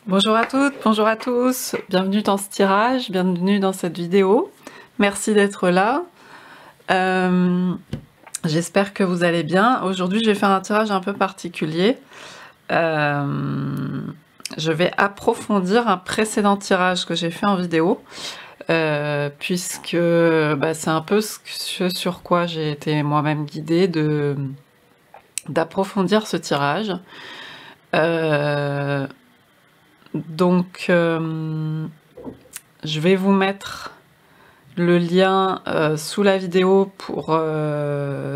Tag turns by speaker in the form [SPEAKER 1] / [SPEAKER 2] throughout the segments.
[SPEAKER 1] Bonjour à toutes, bonjour à tous, bienvenue dans ce tirage, bienvenue dans cette vidéo. Merci d'être là. J'espère que vous allez bien. Aujourd'hui, je vais faire un tirage un peu particulier. Je vais approfondir un précédent tirage que j'ai fait en vidéo, puisque c'est un peu ce sur quoi j'ai été moi-même guidée d'approfondir ce tirage. Donc, je vais vous mettre le lien sous la vidéo pour...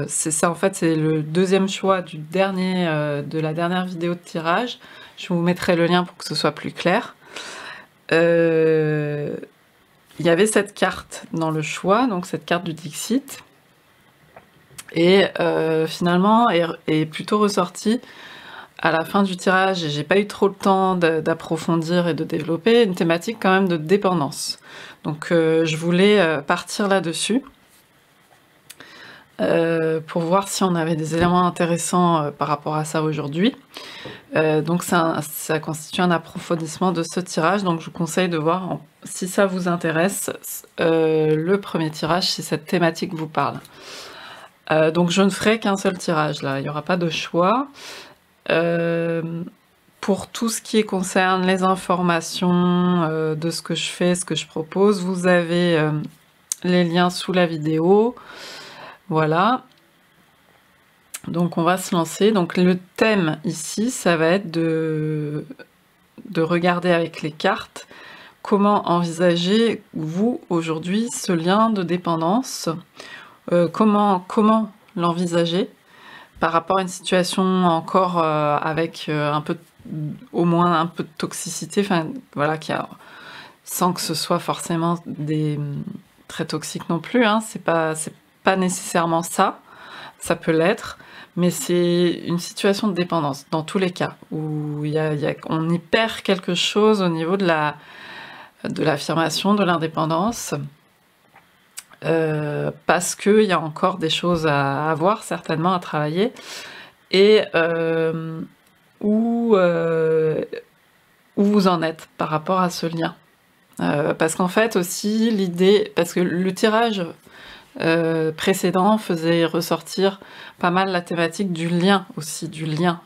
[SPEAKER 1] c'est ça, en fait, c'est le deuxième choix de la dernière vidéo de tirage. Je vous mettrai le lien pour que ce soit plus clair. Il y avait cette carte dans le choix, donc cette carte du Dixit. Et finalement, est plutôt ressortie à la fin du tirage, et j'ai pas eu trop le temps d'approfondir et de développer, une thématique quand même de dépendance. Donc je voulais partir là-dessus pour voir si on avait des éléments intéressants par rapport à ça aujourd'hui. Donc ça constitue un approfondissement de ce tirage, donc je vous conseille de voir si ça vous intéresse le premier tirage, si cette thématique vous parle. Donc je ne ferai qu'un seul tirage là, il n'y aura pas de choix. Pour tout ce qui concerne les informations de ce que je fais, ce que je propose, vous avez les liens sous la vidéo. Voilà. Donc on va se lancer. Donc le thème ici, ça va être de regarder avec les cartes comment envisager, vous, aujourd'hui, ce lien de dépendance. Comment l'envisager par rapport à une situation encore avec au moins un peu de toxicité, enfin voilà, sans que ce soit forcément très toxique non plus, hein, c'est pas nécessairement ça, ça peut l'être, mais c'est une situation de dépendance dans tous les cas où on y perd quelque chose au niveau de l'affirmation de l'indépendance. Parce qu'il y a encore des choses à voir, certainement à travailler, et où vous en êtes par rapport à ce lien. Parce qu'en fait aussi, l'idée, parce que le tirage précédent faisait ressortir pas mal la thématique du lien aussi,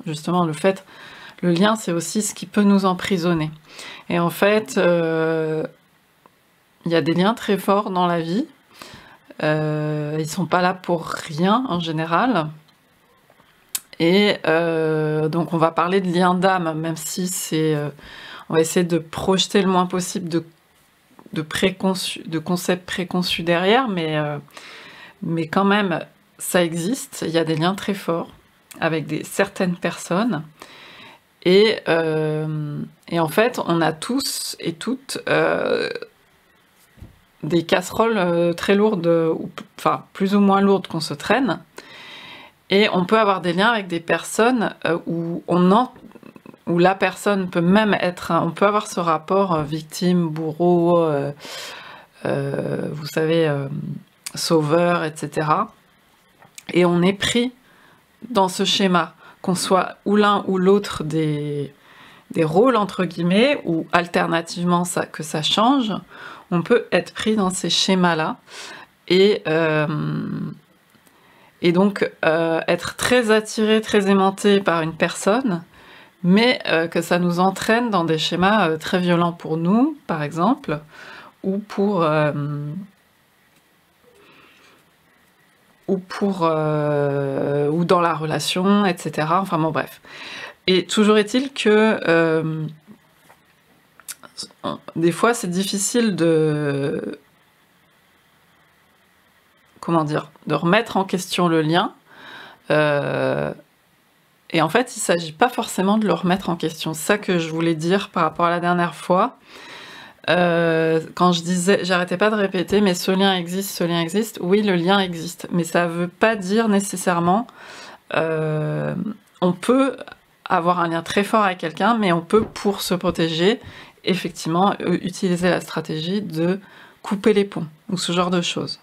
[SPEAKER 1] justement, le lien c'est aussi ce qui peut nous emprisonner. Et en fait, il y a des liens très forts dans la vie. Ils sont pas là pour rien en général, et donc on va parler de lien d'âme, même si on va essayer de projeter le moins possible de concepts préconçus derrière, mais quand même ça existe. Il y a des liens très forts avec certaines personnes, et en fait on a tous et toutes des casseroles très lourdes, enfin plus ou moins lourdes, qu'on se traîne, et on peut avoir des liens avec des personnes où la personne peut même être, on peut avoir ce rapport victime, bourreau, vous savez, sauveur, etc. Et on est pris dans ce schéma, qu'on soit ou l'un ou l'autre des rôles entre guillemets, ou alternativement que ça change. On peut être pris dans ces schémas-là, et donc être très attiré, très aimanté par une personne, mais que ça nous entraîne dans des schémas très violents pour nous, par exemple, ou dans la relation, etc. Enfin bon, bref. Et toujours est-il que des fois c'est difficile de remettre en question le lien, et en fait il s'agit pas forcément de le remettre en question. C'est ça que je voulais dire par rapport à la dernière fois, quand je disais, j'arrêtais pas de répéter, mais ce lien existe, oui, le lien existe, mais ça veut pas dire nécessairement, on peut avoir un lien très fort avec quelqu'un, mais on peut, pour se protéger, effectivement utiliser la stratégie de couper les ponts, ou ce genre de choses.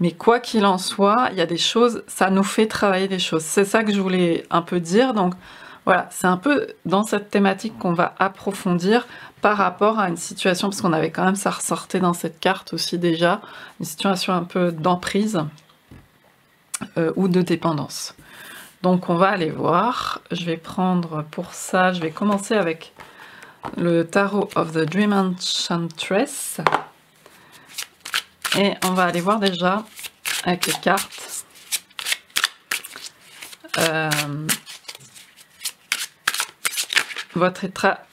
[SPEAKER 1] Mais quoi qu'il en soit, il y a des choses, ça nous fait travailler des choses. C'est ça que je voulais un peu dire. Donc Voilà, c'est un peu dans cette thématique qu'on va approfondir par rapport à une situation, parce qu'on avait quand même, ça ressortait dans cette carte aussi déjà, une situation un peu d'emprise ou de dépendance. Donc on va aller voir, je vais prendre pour ça, je vais commencer avec le Tarot of the Dream Enchantress. Et on va aller voir déjà avec les cartes votre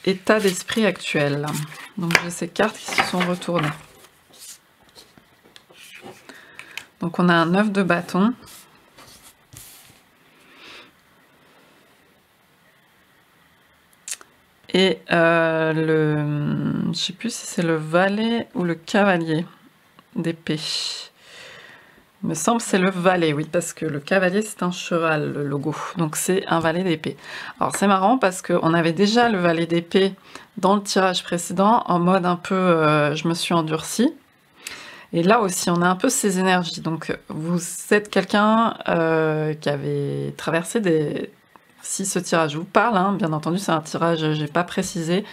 [SPEAKER 1] état d'esprit actuel. Donc j'ai ces cartes qui se sont retournées. Donc on a un 9 de bâton. Et je sais plus si c'est le valet ou le cavalier d'épée. Il me semble que c'est le valet, oui, parce que le cavalier c'est un cheval, le logo, donc c'est un valet d'épée. Alors c'est marrant parce qu'on avait déjà le valet d'épée dans le tirage précédent, en mode un peu je me suis endurcie. Et là aussi on a un peu ces énergies, donc vous êtes quelqu'un qui avait traversé des... Si ce tirage vous parle, hein, bien entendu c'est un tirage, j'ai pas précisé,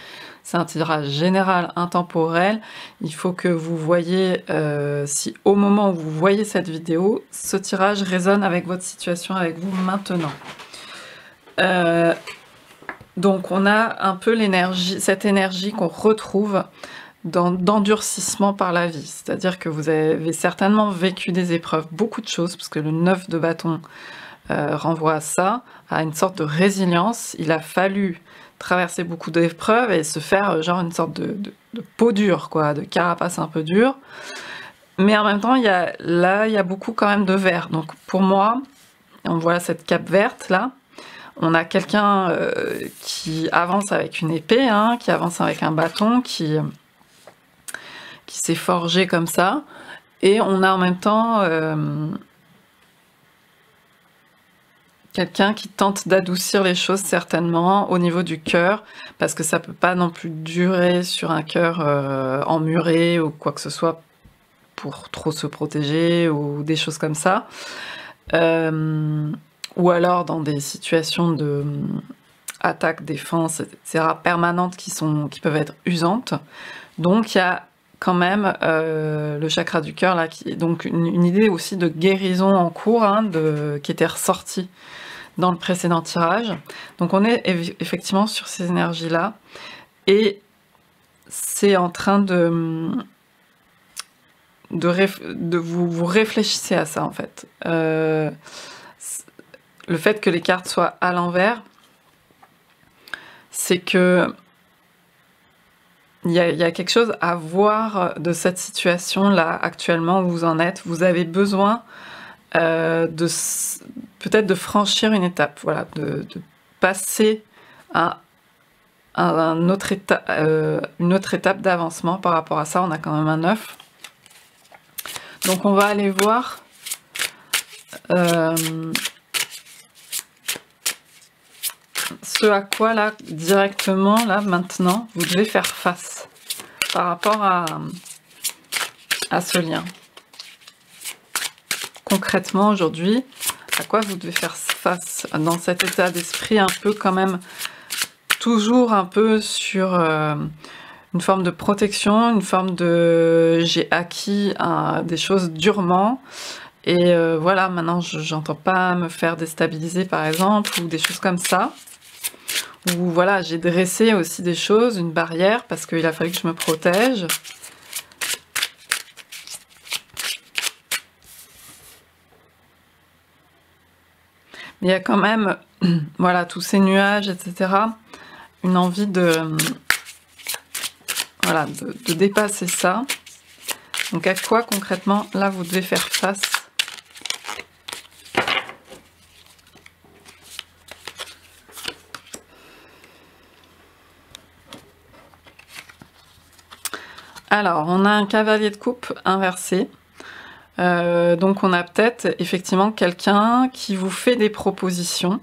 [SPEAKER 1] c'est un tirage général, intemporel. Il faut que vous voyez, si au moment où vous voyez cette vidéo, ce tirage résonne avec votre situation, avec vous maintenant. Donc on a un peu l'énergie, cette énergie qu'on retrouve d'endurcissement par la vie. C'est-à-dire que vous avez certainement vécu des épreuves, beaucoup de choses, parce que le 9 de bâton renvoie à ça, à une sorte de résilience. Il a fallu traverser beaucoup d'épreuves et se faire genre une sorte de peau dure, quoi, de carapace un peu dure. Mais en même temps, il y a beaucoup quand même de vert. Donc pour moi, on voit cette cape verte là. On a quelqu'un qui avance avec une épée, hein, qui avance avec un bâton, qui s'est forgé comme ça. Et on a en même temps quelqu'un qui tente d'adoucir les choses certainement au niveau du cœur, parce que ça peut pas non plus durer sur un cœur emmuré ou quoi que ce soit pour trop se protéger ou des choses comme ça. Ou alors dans des situations de attaque, défense, etc. permanentes qui peuvent être usantes. Donc il y a quand même le chakra du cœur là, qui est donc une idée aussi de guérison en cours, hein, qui était ressortie dans le précédent tirage. Donc on est effectivement sur ces énergies-là, et c'est en train de vous réfléchissez à ça en fait. Le fait que les cartes soient à l'envers, c'est que il y a quelque chose à voir de cette situation-là actuellement où vous en êtes. Vous avez besoin peut-être de franchir une étape, voilà, de passer à une autre étape d'avancement par rapport à ça. On a quand même un 9. Donc on va aller voir ce à quoi là directement là maintenant vous devez faire face par rapport à ce lien. Concrètement aujourd'hui, à quoi vous devez faire face dans cet état d'esprit un peu quand même toujours un peu sur une forme de protection, une forme de j'ai acquis des choses durement et voilà, maintenant j'entends pas me faire déstabiliser par exemple, ou des choses comme ça. Ou voilà, j'ai dressé aussi des choses, une barrière, parce qu'il a fallu que je me protège. Il y a quand même, voilà, tous ces nuages, etc. Une envie voilà, de dépasser ça. Donc à quoi concrètement, là, vous devez faire face ? Alors, on a un cavalier de coupe inversé. Donc on a peut-être effectivement quelqu'un qui vous fait des propositions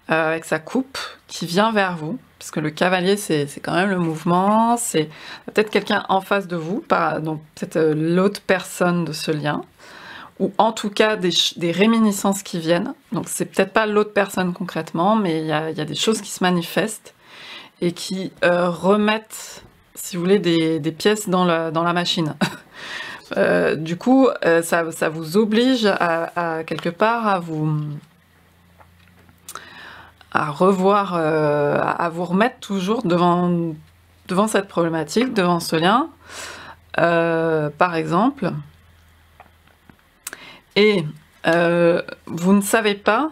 [SPEAKER 1] avec sa coupe, qui vient vers vous, parce que le cavalier c'est quand même le mouvement, c'est peut-être quelqu'un en face de vous, donc peut-être l'autre personne de ce lien, ou en tout cas des réminiscences qui viennent. Donc c'est peut-être pas l'autre personne concrètement, mais il y a des choses qui se manifestent et qui remettent, si vous voulez, des pièces dans la machine. Du coup, ça vous oblige à quelque part à revoir, à vous remettre toujours devant cette problématique, devant ce lien, par exemple. Et vous ne savez pas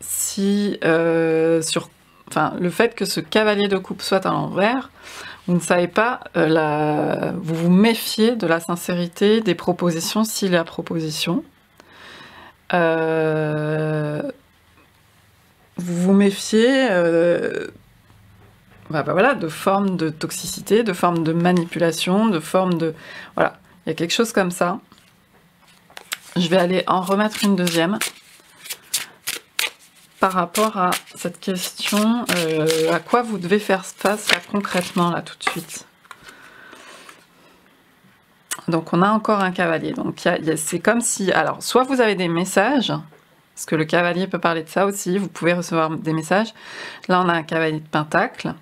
[SPEAKER 1] si le fait que ce cavalier de coupe soit à l'envers, vous ne savez pas, vous vous méfiez de la sincérité des propositions s'il y a proposition. Vous vous méfiez voilà, de formes de toxicité, de formes de manipulation, de formes de... Voilà, il y a quelque chose comme ça. Je vais aller en remettre une deuxième par rapport à cette question, à quoi vous devez faire face là, concrètement, là, tout de suite. Donc on a encore un cavalier. Donc c'est comme si... Alors, soit vous avez des messages, parce que le cavalier peut parler de ça aussi, vous pouvez recevoir des messages. Là, on a un cavalier de pentacle.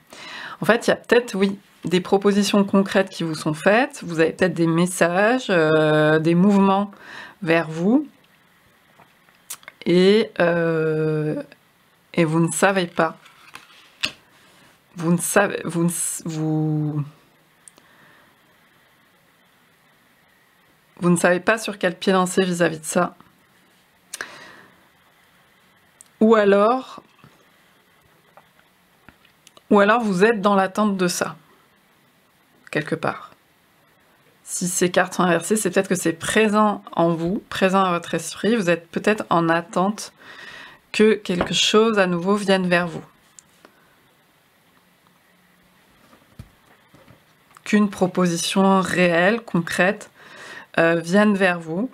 [SPEAKER 1] En fait, il y a peut-être, oui, des propositions concrètes qui vous sont faites. Vous avez peut-être des messages, des mouvements vers vous. Et vous ne savez pas. Vous ne savez... Vous ne savez pas sur quel pied danser vis-à-vis de ça. Ou alors vous êtes dans l'attente de ça, quelque part. Si ces cartes sont inversées, c'est peut-être que c'est présent en vous, présent à votre esprit. Vous êtes peut-être en attente que quelque chose à nouveau vienne vers vous. Qu'une proposition réelle, concrète, vienne vers vous.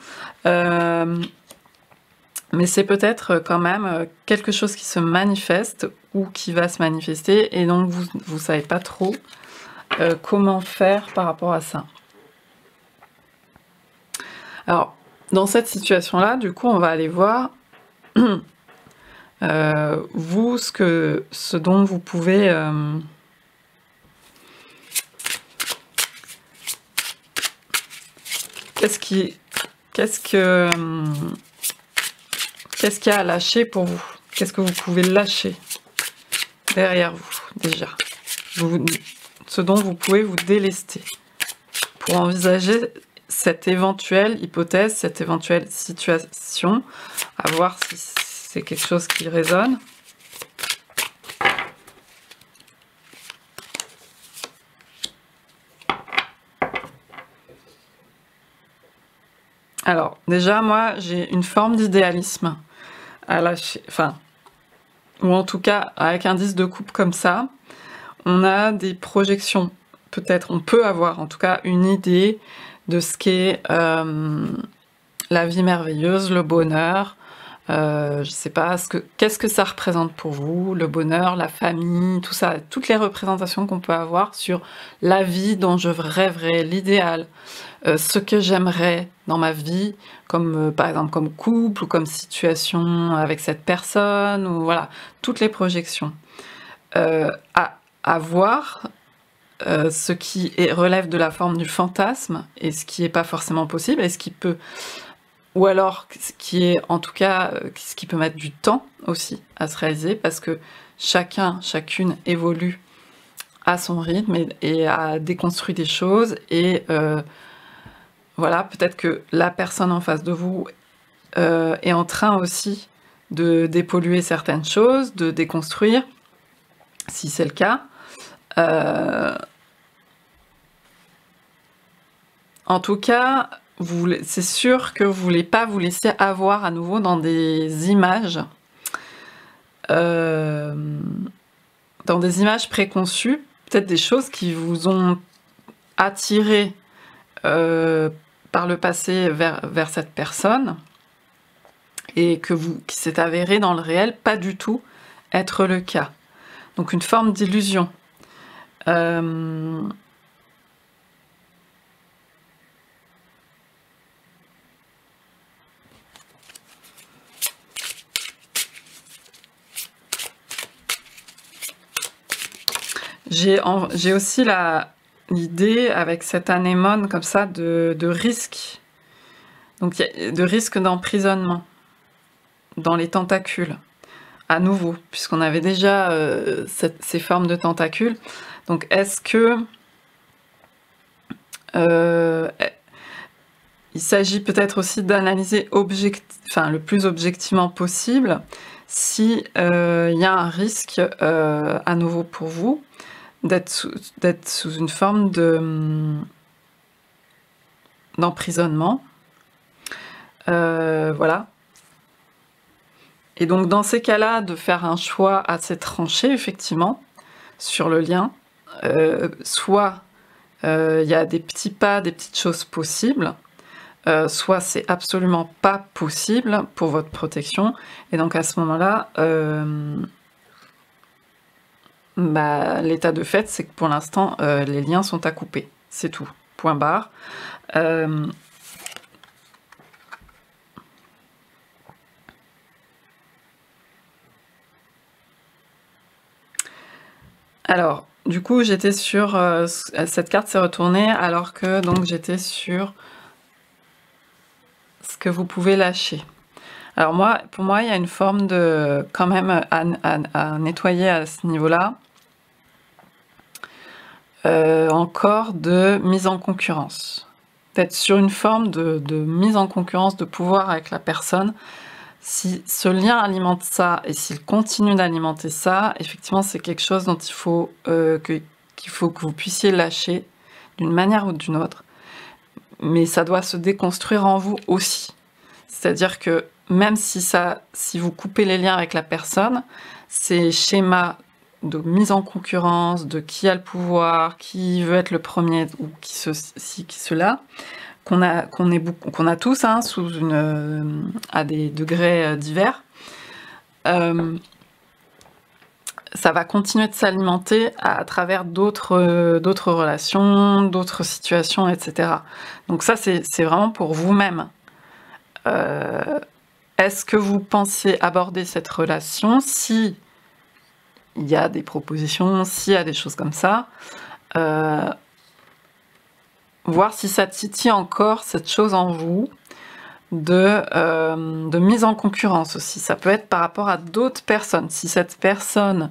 [SPEAKER 1] Mais c'est peut-être quand même quelque chose qui se manifeste ou qui va se manifester et donc vous ne savez pas trop comment faire par rapport à ça. Alors, dans cette situation-là, du coup, on va aller voir vous, ce dont vous pouvez... Qu'est-ce qu'il y a à lâcher pour vous? Qu'est-ce que vous pouvez lâcher derrière vous, déjà? Ce dont vous pouvez vous délester pour envisager cette éventuelle hypothèse, cette éventuelle situation, à voir si c'est quelque chose qui résonne. Alors, déjà, moi, j'ai une forme d'idéalisme à lâcher, enfin, ou en tout cas, avec un 10 de coupe comme ça, on a des projections, peut-être, on peut avoir, en tout cas, une idée de ce qu'est la vie merveilleuse, le bonheur, je sais pas, qu'est-ce que ça représente pour vous, le bonheur, la famille, tout ça, toutes les représentations qu'on peut avoir sur la vie dont je rêverais, l'idéal, ce que j'aimerais dans ma vie, comme par exemple comme couple ou comme situation avec cette personne, ou voilà, toutes les projections. À voir ce qui relève de la forme du fantasme et ce qui n'est pas forcément possible, et ce qui peut... Ou alors, ce qui est en tout cas, ce qui peut mettre du temps aussi à se réaliser, parce que chacune évolue à son rythme et a déconstruit des choses, et voilà, peut-être que la personne en face de vous est en train aussi de dépolluer certaines choses, de déconstruire, si c'est le cas. En tout cas, c'est sûr que vous ne voulez pas vous laisser avoir à nouveau dans des images, préconçues, peut-être des choses qui vous ont attiré par le passé vers cette personne, et qui s'est avéré dans le réel pas du tout être le cas. Donc une forme d'illusion. J'ai aussi l'idée avec cette anémone comme ça de risque. Donc de risque d'emprisonnement dans les tentacules, à nouveau, puisqu'on avait déjà ces formes de tentacules. Donc est-ce que il s'agit peut-être aussi d'analyser le plus objectivement possible si il y a un risque à nouveau pour vous d'être sous une forme d'emprisonnement. Voilà. Et donc dans ces cas-là, de faire un choix assez tranché, effectivement, sur le lien. Soit il y a des petits pas, des petites choses possibles, soit c'est absolument pas possible pour votre protection. Et donc à ce moment-là, l'état de fait, c'est que pour l'instant, les liens sont à couper. C'est tout. Point barre. Alors, du coup, j'étais sur... cette carte s'est retournée alors que donc j'étais sur ce que vous pouvez lâcher. Alors pour moi, il y a une forme de... quand même à nettoyer à ce niveau-là. Encore de mise en concurrence. D'être sur une forme de mise en concurrence, de pouvoir avec la personne. Si ce lien alimente ça, et s'il continue d'alimenter ça, effectivement, c'est quelque chose dont il faut qu'il faut que vous puissiez lâcher d'une manière ou d'une autre. Mais ça doit se déconstruire en vous aussi. C'est-à-dire que même si vous coupez les liens avec la personne, ces schémas de mise en concurrence, de qui a le pouvoir, qui veut être le premier, ou qui cela, qu'on a tous à des degrés divers, ça va continuer de s'alimenter à travers d'autres relations, d'autres situations, etc. Donc ça, c'est vraiment pour vous-même. Est-ce que vous pensez aborder cette relation si il y a des propositions, s'il y a des choses comme ça, voir si ça titille encore cette chose en vous de mise en concurrence aussi. Ça peut être par rapport à d'autres personnes. Si cette personne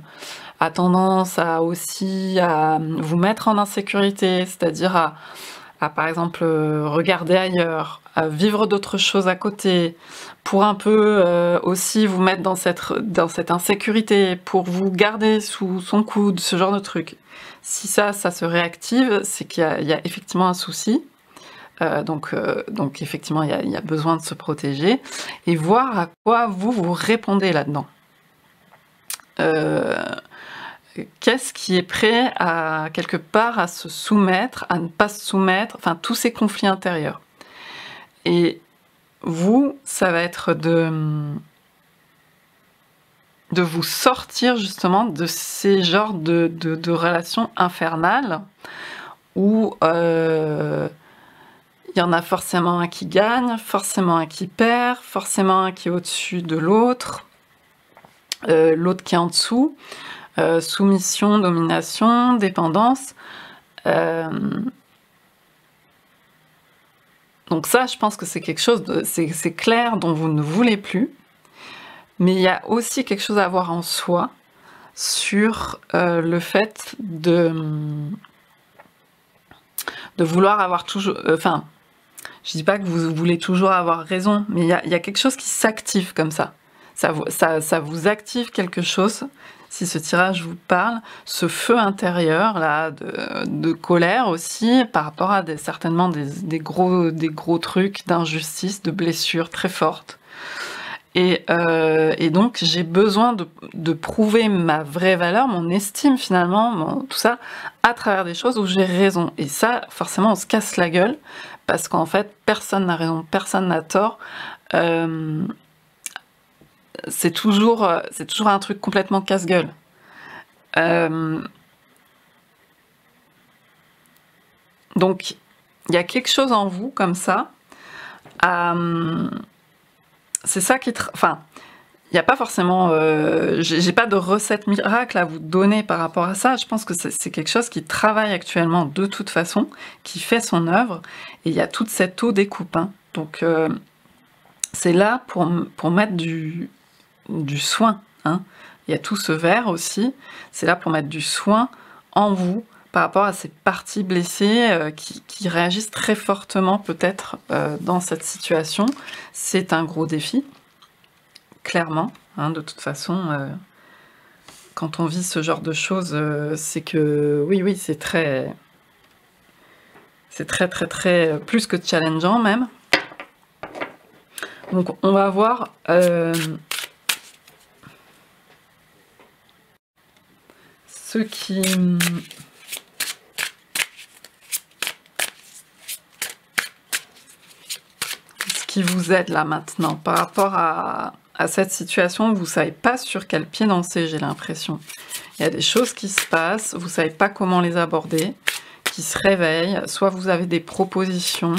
[SPEAKER 1] a tendance à vous mettre en insécurité, c'est-à-dire à par exemple regarder ailleurs, à vivre d'autres choses à côté, pour un peu aussi vous mettre dans cette insécurité, pour vous garder sous son coude, ce genre de truc. Si ça se réactive, c'est qu'il y a effectivement un souci. Donc effectivement, il y a besoin de se protéger et voir à quoi vous répondez là-dedans. Qu'est-ce qui est prêt à quelque part à se soumettre, à ne pas se soumettre, enfin tous ces conflits intérieurs. Et vous, ça va être de vous sortir justement de ces genres de relations infernales où il y en a forcément un qui gagne, forcément un qui perd, forcément un qui est au-dessus de l'autre, l'autre qui est en dessous, soumission, domination, dépendance. Donc ça, je pense que c'est quelque chose c'est clair, dont vous ne voulez plus. Mais il y a aussi quelque chose à voir en soi sur le fait de vouloir avoir toujours... Enfin, je dis pas que vous voulez toujours avoir raison, mais il y a quelque chose qui s'active comme ça. Ça vous active quelque chose, si ce tirage vous parle, ce feu intérieur là de colère aussi, par rapport à certainement des gros trucs d'injustice, de blessures très fortes. Et donc j'ai besoin de prouver ma vraie valeur, mon estime finalement, tout ça, à travers des choses où j'ai raison. Et ça, forcément, on se casse la gueule, parce qu'en fait, personne n'a raison, personne n'a tort. C'est toujours un truc complètement casse-gueule. Donc, il y a quelque chose en vous, comme ça, c'est ça qui est... Enfin, il n'y a pas forcément... j'ai pas de recette miracle à vous donner par rapport à ça. Je pense que c'est quelque chose qui travaille actuellement de toute façon, qui fait son œuvre. Et il y a toute cette eau découpe. Hein. Donc, c'est là pour mettre du soin. Hein. Il y a tout ce verre aussi. C'est là pour mettre du soin en vous par rapport à ces parties blessées qui réagissent très fortement peut-être dans cette situation. C'est un gros défi. Clairement, hein, de toute façon, quand on vit ce genre de choses, c'est que, oui, c'est très, plus que challengeant même. Donc, on va voir ce qui vous aide là maintenant par rapport à cette situation. Vous ne savez pas sur quel pied danser, j'ai l'impression. Il y a des choses qui se passent, vous ne savez pas comment les aborder, qui se réveillent. Soit vous avez des propositions.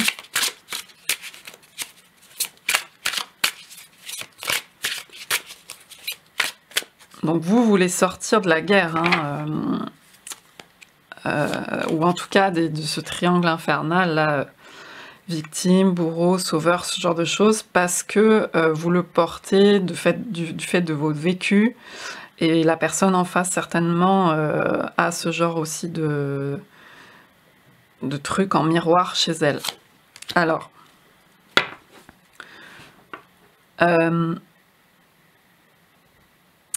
[SPEAKER 1] Donc vous voulez sortir de la guerre, hein, ou en tout cas de ce triangle infernal là. Victime, bourreau, sauveur, ce genre de choses, parce que vous le portez du fait de votre vécu, et la personne en face certainement a ce genre aussi de trucs en miroir chez elle. Alors,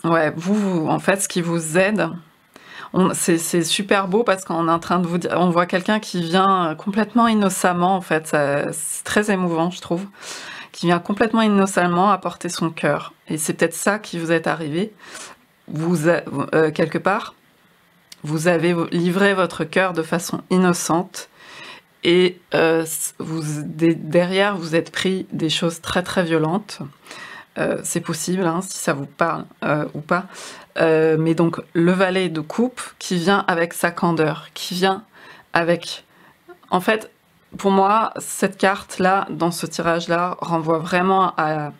[SPEAKER 1] ouais, vous, en fait, ce qui vous aide, c'est super beau parce qu'on est en train de vous dire, on voit quelqu'un qui vient complètement innocemment, en fait, c'est très émouvant, je trouve, qui vient complètement innocemment apporter son cœur. Et c'est peut-être ça qui vous est arrivé. Quelque part, vous avez livré votre cœur de façon innocente et derrière, vous êtes pris des choses très très violentes. C'est possible, hein, si ça vous parle ou pas. Mais donc, le valet de coupe qui vient avec sa candeur, qui vient avec... En fait, pour moi, cette carte-là, dans ce tirage-là, renvoie vraiment à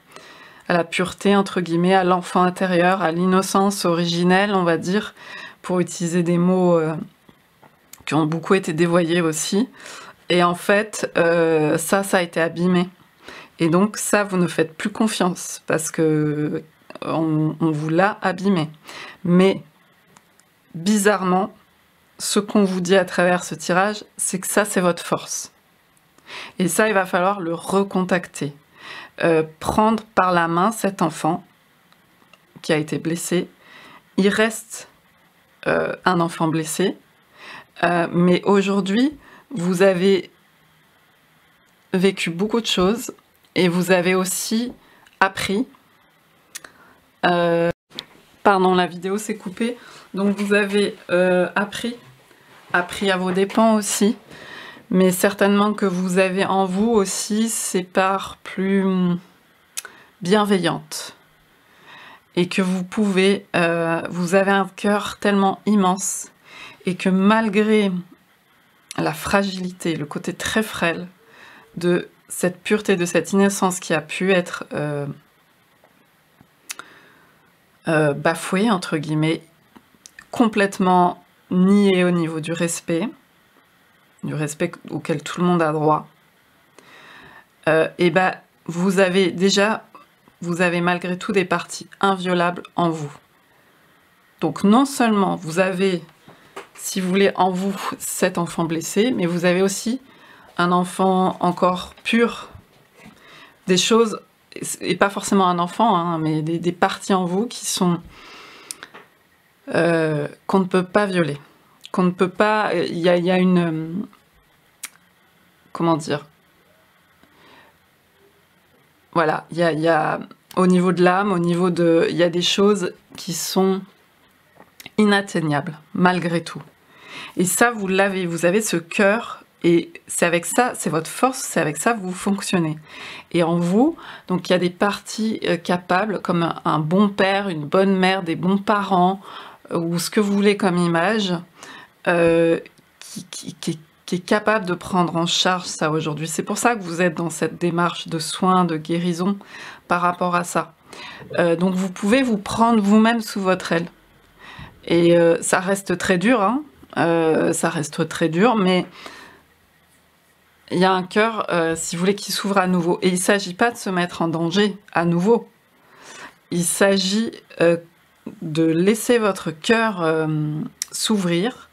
[SPEAKER 1] la pureté, entre guillemets, à l'enfant intérieur, à l'innocence originelle, on va dire, pour utiliser des mots qui ont beaucoup été dévoyés aussi. Et en fait, ça a été abîmé. Et donc ça, vous ne faites plus confiance parce que on vous l'a abîmé. Mais bizarrement, ce qu'on vous dit à travers ce tirage, c'est que ça, c'est votre force. Et ça, il va falloir le recontacter. Prendre par la main cet enfant qui a été blessé. Il reste un enfant blessé. Mais aujourd'hui, vous avez vécu beaucoup de choses. Et vous avez aussi appris... pardon, la vidéo s'est coupée. Donc vous avez appris à vos dépens aussi. Mais certainement que vous avez en vous aussi ces parts plus bienveillantes. Et que vous pouvez... vous avez un cœur tellement immense. Et que malgré la fragilité, le côté très frêle de cette pureté, de cette innocence qui a pu être bafouée, entre guillemets, complètement niée au niveau du respect auquel tout le monde a droit, et ben vous avez malgré tout des parties inviolables en vous. Donc non seulement vous avez, si vous voulez, en vous cet enfant blessé, mais vous avez aussi un enfant encore pur, des choses, et pas forcément un enfant, hein, mais des parties en vous qui sont qu'on ne peut pas violer, qu'on ne peut pas, il y a une, comment dire, voilà, il y a au niveau de l'âme, il y a des choses qui sont inatteignables, malgré tout. Et ça, vous l'avez, vous avez ce cœur. Et c'est avec ça, c'est votre force, c'est avec ça que vous fonctionnez. Et en vous, donc il y a des parties capables, comme un bon père, une bonne mère, des bons parents, ou ce que vous voulez comme image, qui est capable de prendre en charge ça aujourd'hui. C'est pour ça que vous êtes dans cette démarche de soins, de guérison par rapport à ça. Donc vous pouvez vous prendre vous-même sous votre aile. Et ça reste très dur, hein. Ça reste très dur, mais il y a un cœur, si vous voulez, qui s'ouvre à nouveau. Et il ne s'agit pas de se mettre en danger à nouveau. Il s'agit de laisser votre cœur s'ouvrir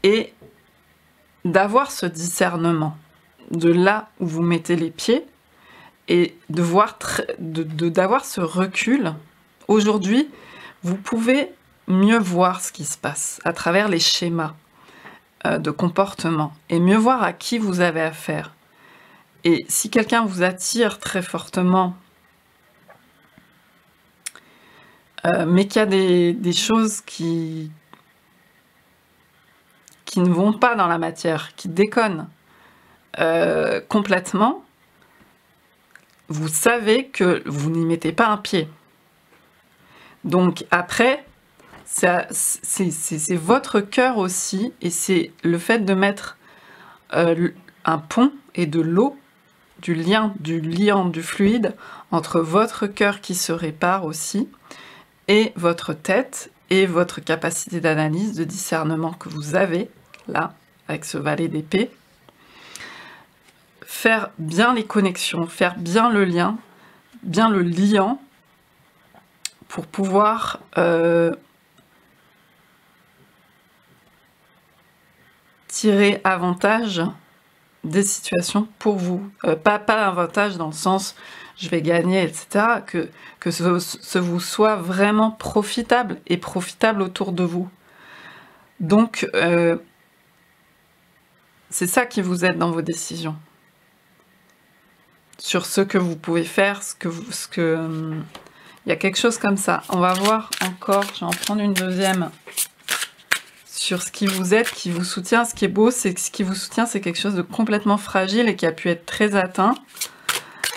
[SPEAKER 1] et d'avoir ce discernement de là où vous mettez les pieds et de voir d'avoir ce recul. Aujourd'hui, vous pouvez mieux voir ce qui se passe à travers les schémas de comportement et mieux voir à qui vous avez affaire. Et si quelqu'un vous attire très fortement, mais qu'il y a des choses qui ne vont pas dans la matière, qui déconnent complètement, vous savez que vous n'y mettez pas un pied. Donc après, c'est votre cœur aussi, et c'est le fait de mettre un pont et de l'eau, du liant, du fluide, entre votre cœur qui se répare aussi, et votre tête, et votre capacité d'analyse, de discernement que vous avez, là, avec ce valet d'épée. Faire bien les connexions, faire bien le lien, bien le liant, pour pouvoir tirer avantage des situations pour vous. Pas avantage dans le sens je vais gagner, etc. Que ce vous soit vraiment profitable et profitable autour de vous. Donc, c'est ça qui vous aide dans vos décisions. Sur ce que vous pouvez faire, il y a quelque chose comme ça. On va voir encore, je vais en prendre une deuxième, sur ce qui vous aide, qui vous soutient. Ce qui est beau, c'est que ce qui vous soutient, c'est quelque chose de complètement fragile et qui a pu être très atteint.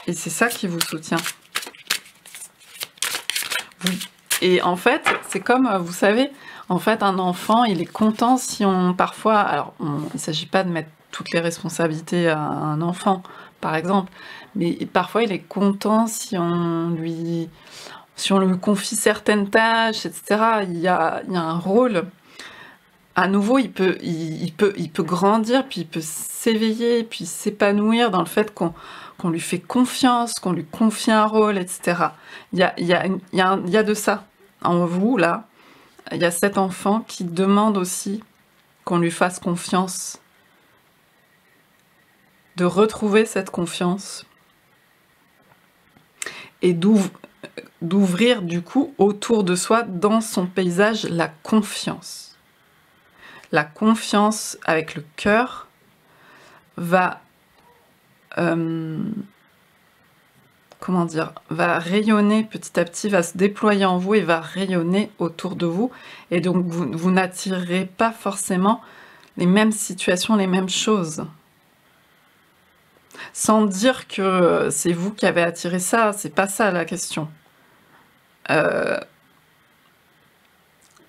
[SPEAKER 1] Et c'est ça qui vous soutient. Et en fait, c'est comme, vous savez, en fait, un enfant, il est content si on, parfois, alors, il ne s'agit pas de mettre toutes les responsabilités à un enfant, par exemple, mais parfois, il est content si on lui confie certaines tâches, etc. Il y a un rôle. À nouveau, il peut grandir, puis il peut s'éveiller, puis s'épanouir dans le fait qu'on lui fait confiance, qu'on lui confie un rôle, etc. Il y a de ça en vous, là. Il y a cet enfant qui demande aussi qu'on lui fasse confiance, de retrouver cette confiance et d'ouvrir du coup autour de soi, dans son paysage, la confiance. La confiance avec le cœur va va rayonner petit à petit, va se déployer en vous et va rayonner autour de vous. Et donc, vous n'attirerez pas forcément les mêmes situations, les mêmes choses. Sans dire que c'est vous qui avez attiré ça, c'est pas ça la question.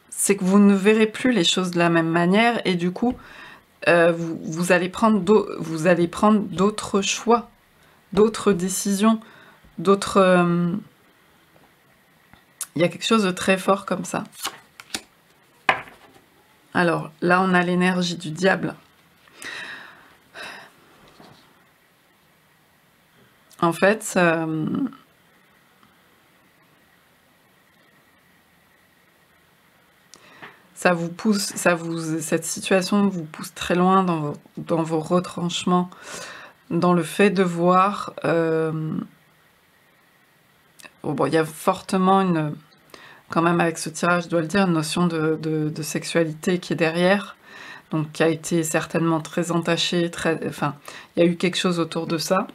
[SPEAKER 1] C'est que vous ne verrez plus les choses de la même manière et du coup, vous allez prendre d'autres choix, d'autres décisions, d'autres... Il y a quelque chose de très fort comme ça. Alors, là, on a l'énergie du diable. En fait, ça vous pousse, cette situation vous pousse très loin dans vos retranchements, dans le fait de voir... Bon, il y a fortement quand même avec ce tirage, je dois le dire, une notion de sexualité qui est derrière, donc qui a été certainement très entachée, enfin, il y a eu quelque chose autour de ça.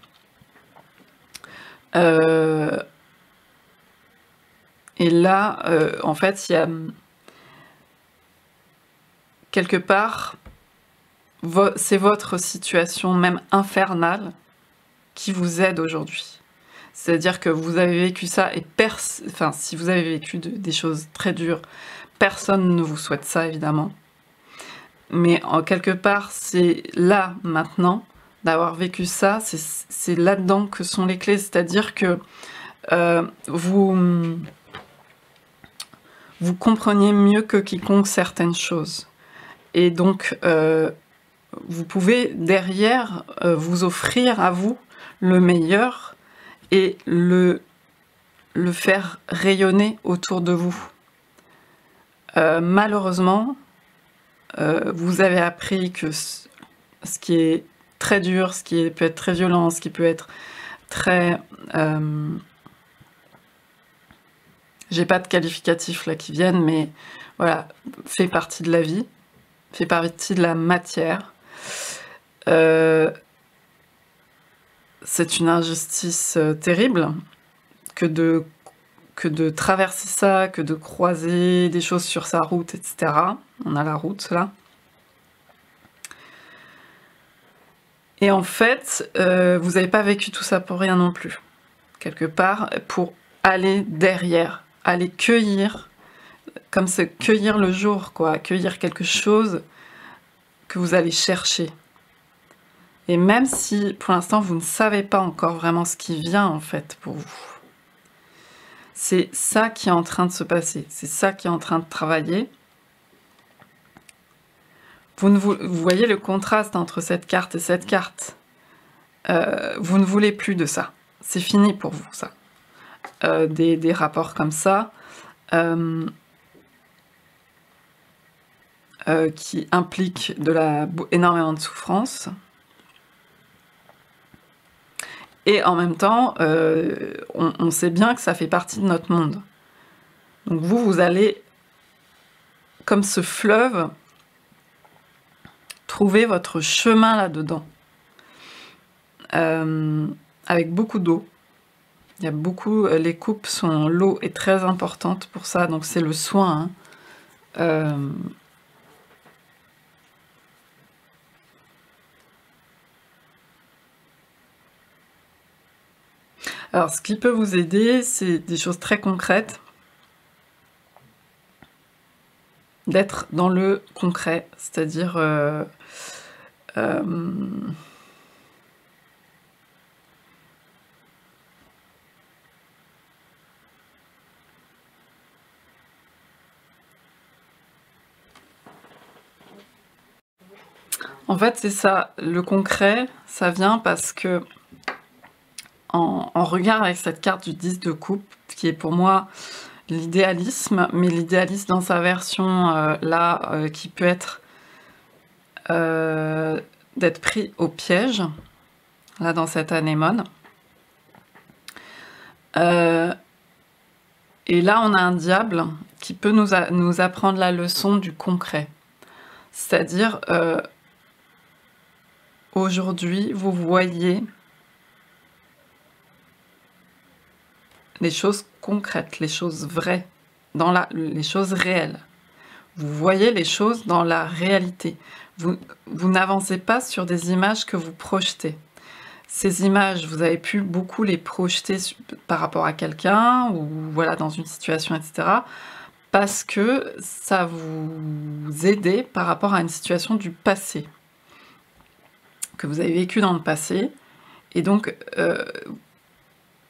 [SPEAKER 1] Et là, en fait, il y a quelque part, c'est votre situation même infernale qui vous aide aujourd'hui. C'est-à-dire que vous avez vécu ça et enfin, si vous avez vécu des choses très dures, personne ne vous souhaite ça, évidemment. Mais en quelque part, c'est là, maintenant, d'avoir vécu ça, c'est là-dedans que sont les clés. C'est-à-dire que vous compreniez mieux que quiconque certaines choses. Et donc, vous pouvez derrière vous offrir à vous le meilleur et le faire rayonner autour de vous. Malheureusement, vous avez appris que ce qui est très dur, ce qui peut être très violent, ce qui peut être très... j'ai pas de qualificatifs là qui viennent, mais voilà, fait partie de la vie, fait partie de la matière. C'est une injustice terrible que de traverser ça, que de croiser des choses sur sa route, etc. On a la route là. Et en fait, vous n'avez pas vécu tout ça pour rien non plus. Quelque part, pour aller derrière, aller cueillir, comme c'est cueillir le jour, quoi, cueillir quelque chose que vous allez chercher. Et même si, pour l'instant, vous ne savez pas encore vraiment ce qui vient, en fait, pour vous. C'est ça qui est en train de se passer, c'est ça qui est en train de travailler. Vous voyez le contraste entre cette carte et cette carte. Vous ne voulez plus de ça. C'est fini pour vous, ça. Des rapports comme ça, qui impliquent énormément de souffrance. Et en même temps, on sait bien que ça fait partie de notre monde. Donc vous allez, comme ce fleuve, trouver votre chemin là-dedans. Avec beaucoup d'eau. Il y a beaucoup, les coupes sont, l'eau est très importante pour ça, donc c'est le soin. Hein. Alors, ce qui peut vous aider, c'est des choses très concrètes. D'être dans le concret, c'est-à-dire en fait, c'est ça, le concret, ça vient parce que en regard avec cette carte du 10 de coupe, qui est pour moi l'idéalisme, mais l'idéalisme dans sa version qui peut être d'être pris au piège, là dans cette anémone. Et là on a un diable qui peut nous apprendre la leçon du concret. C'est-à-dire, aujourd'hui, vous voyez les choses concrètes, les choses vraies, les choses réelles. Vous voyez les choses dans la réalité. Vous n'avancez pas sur des images que vous projetez. Ces images, vous avez pu beaucoup les projeter par rapport à quelqu'un, ou voilà, dans une situation, etc. Parce que ça vous aidait par rapport à une situation du passé, que vous avez vécu dans le passé. Et donc,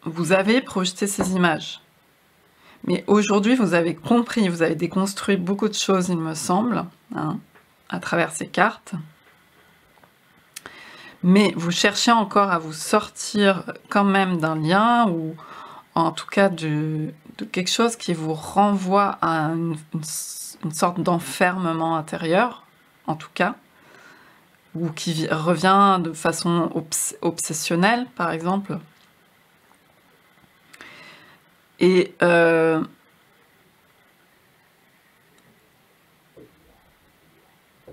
[SPEAKER 1] vous avez projeté ces images. Mais aujourd'hui, vous avez compris, vous avez déconstruit beaucoup de choses, il me semble, hein, à travers ces cartes. Mais vous cherchez encore à vous sortir quand même d'un lien, ou en tout cas de quelque chose qui vous renvoie à une sorte d'enfermement intérieur, en tout cas, ou qui revient de façon obsessionnelle, par exemple. Et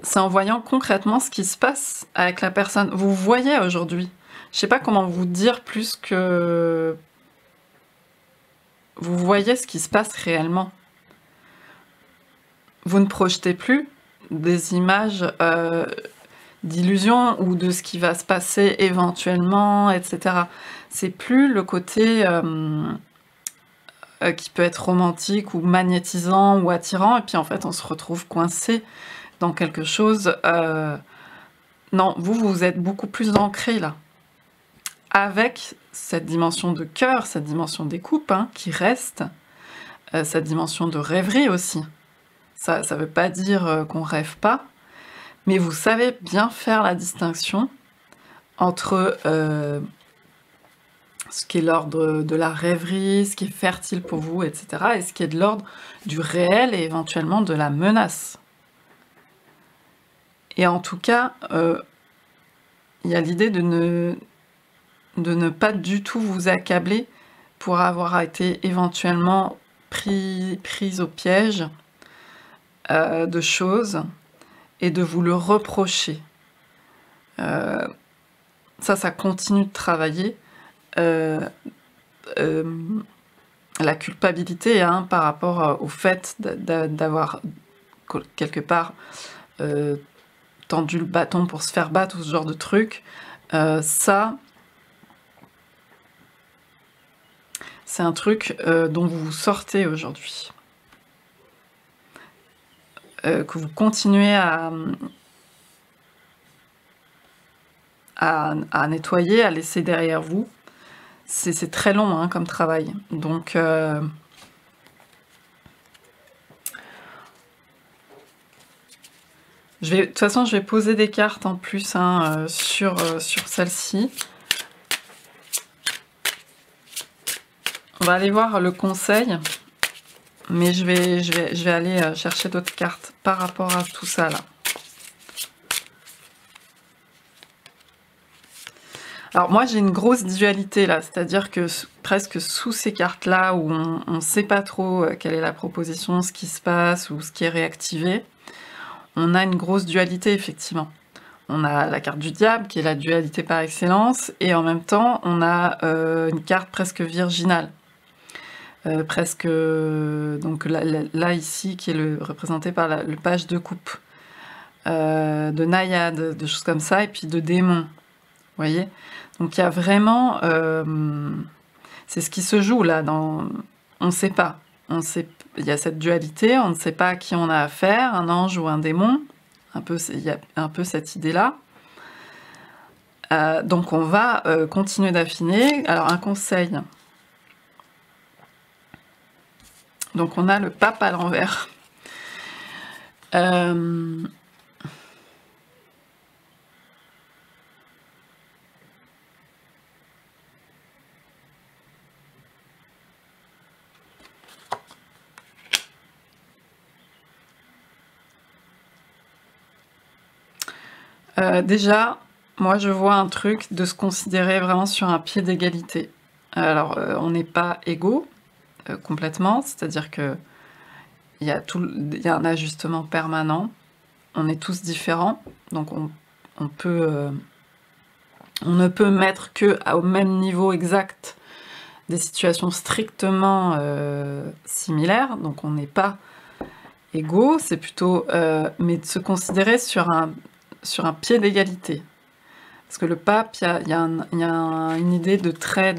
[SPEAKER 1] c'est en voyant concrètement ce qui se passe avec la personne. Vous voyez aujourd'hui. Je sais pas comment vous dire plus que... Vous voyez ce qui se passe réellement. Vous ne projetez plus des images d'illusions ou de ce qui va se passer éventuellement, etc. C'est plus le côté... qui peut être romantique ou magnétisant ou attirant, et puis en fait on se retrouve coincé dans quelque chose. Non, vous êtes beaucoup plus ancré là, avec cette dimension de cœur, cette dimension des coupes, hein, qui reste, cette dimension de rêverie aussi. Ça ne veut pas dire qu'on rêve pas, mais vous savez bien faire la distinction entre ce qui est l'ordre de la rêverie, ce qui est fertile pour vous, etc., et ce qui est de l'ordre du réel et éventuellement de la menace. Et en tout cas, il y a l'idée de ne pas du tout vous accabler pour avoir été éventuellement prise au piège de choses et de vous le reprocher. Ça continue de travailler. La culpabilité, hein, par rapport au fait d'avoir quelque part tendu le bâton pour se faire battre ou ce genre de truc, ça c'est un truc dont vous vous sortez aujourd'hui, que vous continuez à nettoyer, à laisser derrière vous. C'est très long, hein, comme travail. Donc, de toute façon, je vais poser des cartes en plus, hein, sur celle-ci. On va aller voir le conseil, mais je vais aller chercher d'autres cartes par rapport à tout ça là. Alors moi j'ai une grosse dualité là, c'est-à-dire que presque sous ces cartes-là où on ne sait pas trop quelle est la proposition, ce qui se passe ou ce qui est réactivé, on a une grosse dualité effectivement. On a la carte du diable qui est la dualité par excellence et en même temps on a une carte presque virginale. Presque donc là ici qui est représenté par le page de coupe, de naïade, de choses comme ça et puis de démon. Vous voyez? Donc il y a vraiment... c'est ce qui se joue là, on ne sait pas. Il y a cette dualité, on ne sait pas à qui on a affaire, un ange ou un démon. Il y a un peu cette idée-là. Donc on va continuer d'affiner. Alors un conseil. Donc on a le pape à l'envers. Déjà, moi je vois un truc de se considérer vraiment sur un pied d'égalité. Alors, on n'est pas égaux complètement, c'est-à-dire que il y a un ajustement permanent, on est tous différents, donc on ne peut mettre au même niveau exact des situations strictement similaires, donc on n'est pas égaux, c'est plutôt mais de se considérer sur un pied d'égalité. Parce que le pape, il y a une idée de trait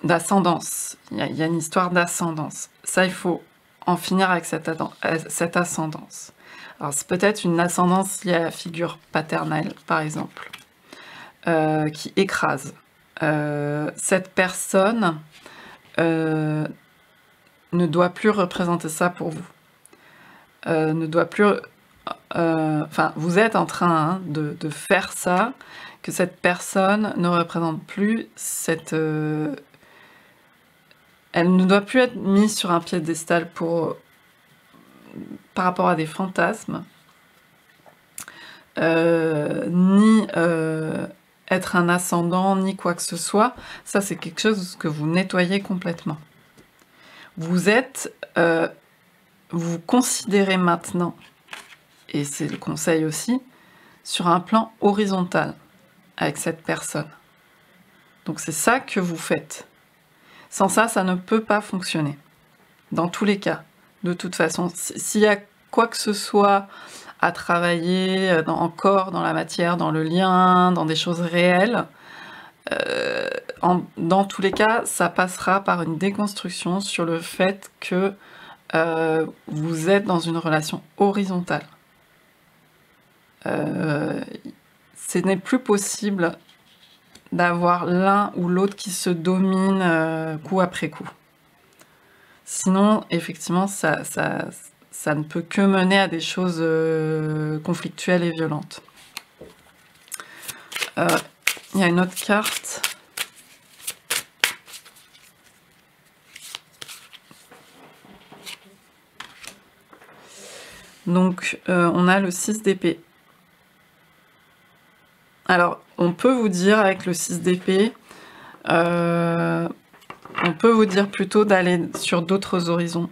[SPEAKER 1] d'ascendance. Il y a une histoire d'ascendance. Ça, il faut en finir avec cette ascendance. Alors, c'est peut-être une ascendance liée à la figure paternelle, par exemple, qui écrase. Cette personne ne doit plus représenter ça pour vous. Ne doit plus... Enfin, vous êtes en train de faire ça, que cette personne ne représente plus cette... elle ne doit plus être mise sur un piédestal par rapport à des fantasmes, ni être un ascendant, ni quoi que ce soit. Ça, c'est quelque chose que vous nettoyez complètement. Vous êtes... vous considérez maintenant, et c'est le conseil aussi, sur un plan horizontal avec cette personne. Donc c'est ça que vous faites. Sans ça, ça ne peut pas fonctionner. Dans tous les cas. De toute façon, s'il y a quoi que ce soit à travailler encore dans la matière, dans le lien, dans des choses réelles, dans tous les cas, ça passera par une déconstruction sur le fait que vous êtes dans une relation horizontale. ce n'est plus possible d'avoir l'un ou l'autre qui se domine coup après coup. Sinon, effectivement, ça ne peut que mener à des choses conflictuelles et violentes. Il y a une autre carte. Donc, on a le 6 d'épée. Alors, on peut vous dire avec le 6 d'épée, on peut vous dire plutôt d'aller sur d'autres horizons.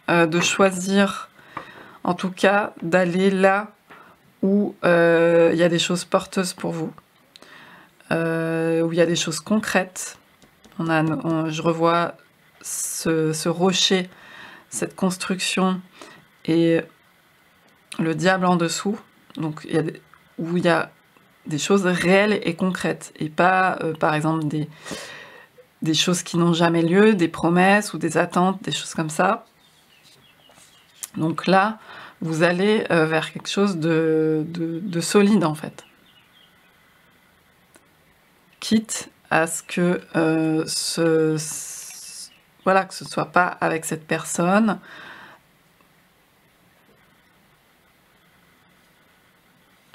[SPEAKER 1] De choisir, en tout cas, d'aller là où il y a des choses porteuses pour vous. Où il y a des choses concrètes. Je revois ce rocher, cette construction et le diable en dessous. Donc, où il y a des choses réelles et concrètes. Et pas, par exemple, des choses qui n'ont jamais lieu, des promesses ou des attentes, des choses comme ça. Donc là, vous allez vers quelque chose de solide, en fait. Quitte à ce que voilà, que ce ne soit pas avec cette personne.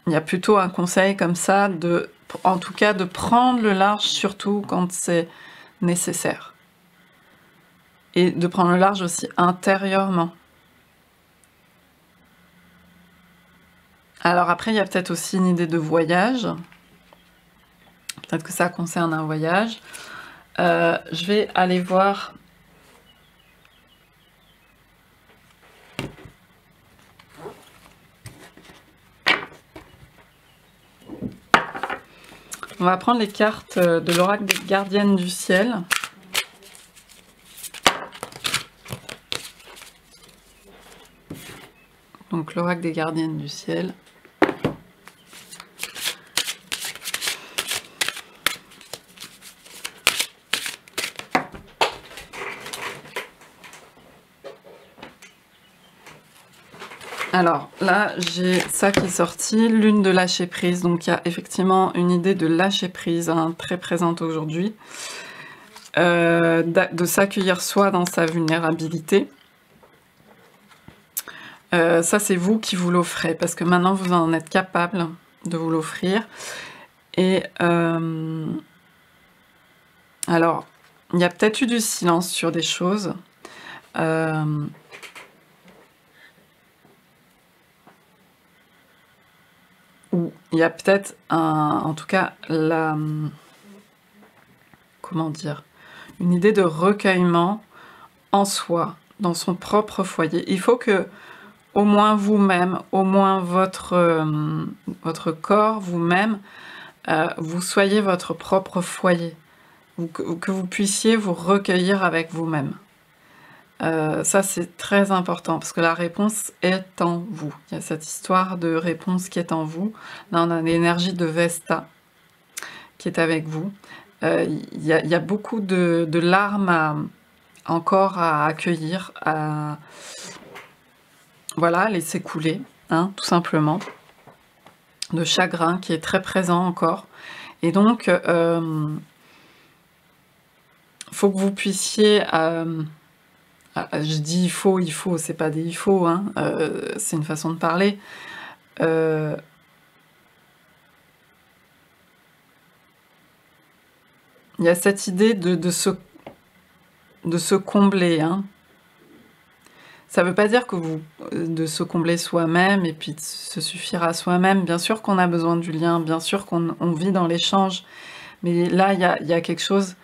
[SPEAKER 1] Il y a plutôt un conseil comme ça, en tout cas de prendre le large, surtout quand c'est nécessaire. Et de prendre le large aussi intérieurement. Alors après, il y a peut-être aussi une idée de voyage. Peut-être que ça concerne un voyage. Je vais aller voir... On va prendre les cartes de l'oracle des gardiennes du ciel. Donc l'oracle des gardiennes du ciel. Alors là, j'ai ça qui est sorti, lune de lâcher prise. Donc il y a effectivement une idée de lâcher prise hein, très présente aujourd'hui. De s'accueillir soi dans sa vulnérabilité. Ça, c'est vous qui vous l'offrez, parce que maintenant, vous en êtes capable de vous l'offrir. Et alors, il y a peut-être eu du silence sur des choses. Où il y a peut-être en tout cas, comment dire, une idée de recueillement en soi, dans son propre foyer. Il faut que, au moins vous-même, au moins votre corps, vous-même, vous soyez votre propre foyer. Que vous puissiez vous recueillir avec vous-même. Ça, c'est très important, parce que la réponse est en vous. Il y a cette histoire de réponse qui est en vous. Là, on a l'énergie de Vesta qui est avec vous. Il y a beaucoup de larmes encore à accueillir, à voilà, laisser couler, hein, tout simplement. De chagrin qui est très présent encore. Et donc, faut que vous puissiez... je dis il faut, c'est pas des il faut, hein, c'est une façon de parler. Il y a cette idée de se combler. Hein. Ça ne veut pas dire que de se combler soi-même et puis de se suffire à soi-même. Bien sûr qu'on a besoin du lien, bien sûr qu'on vit dans l'échange. Mais là, il y a quelque chose...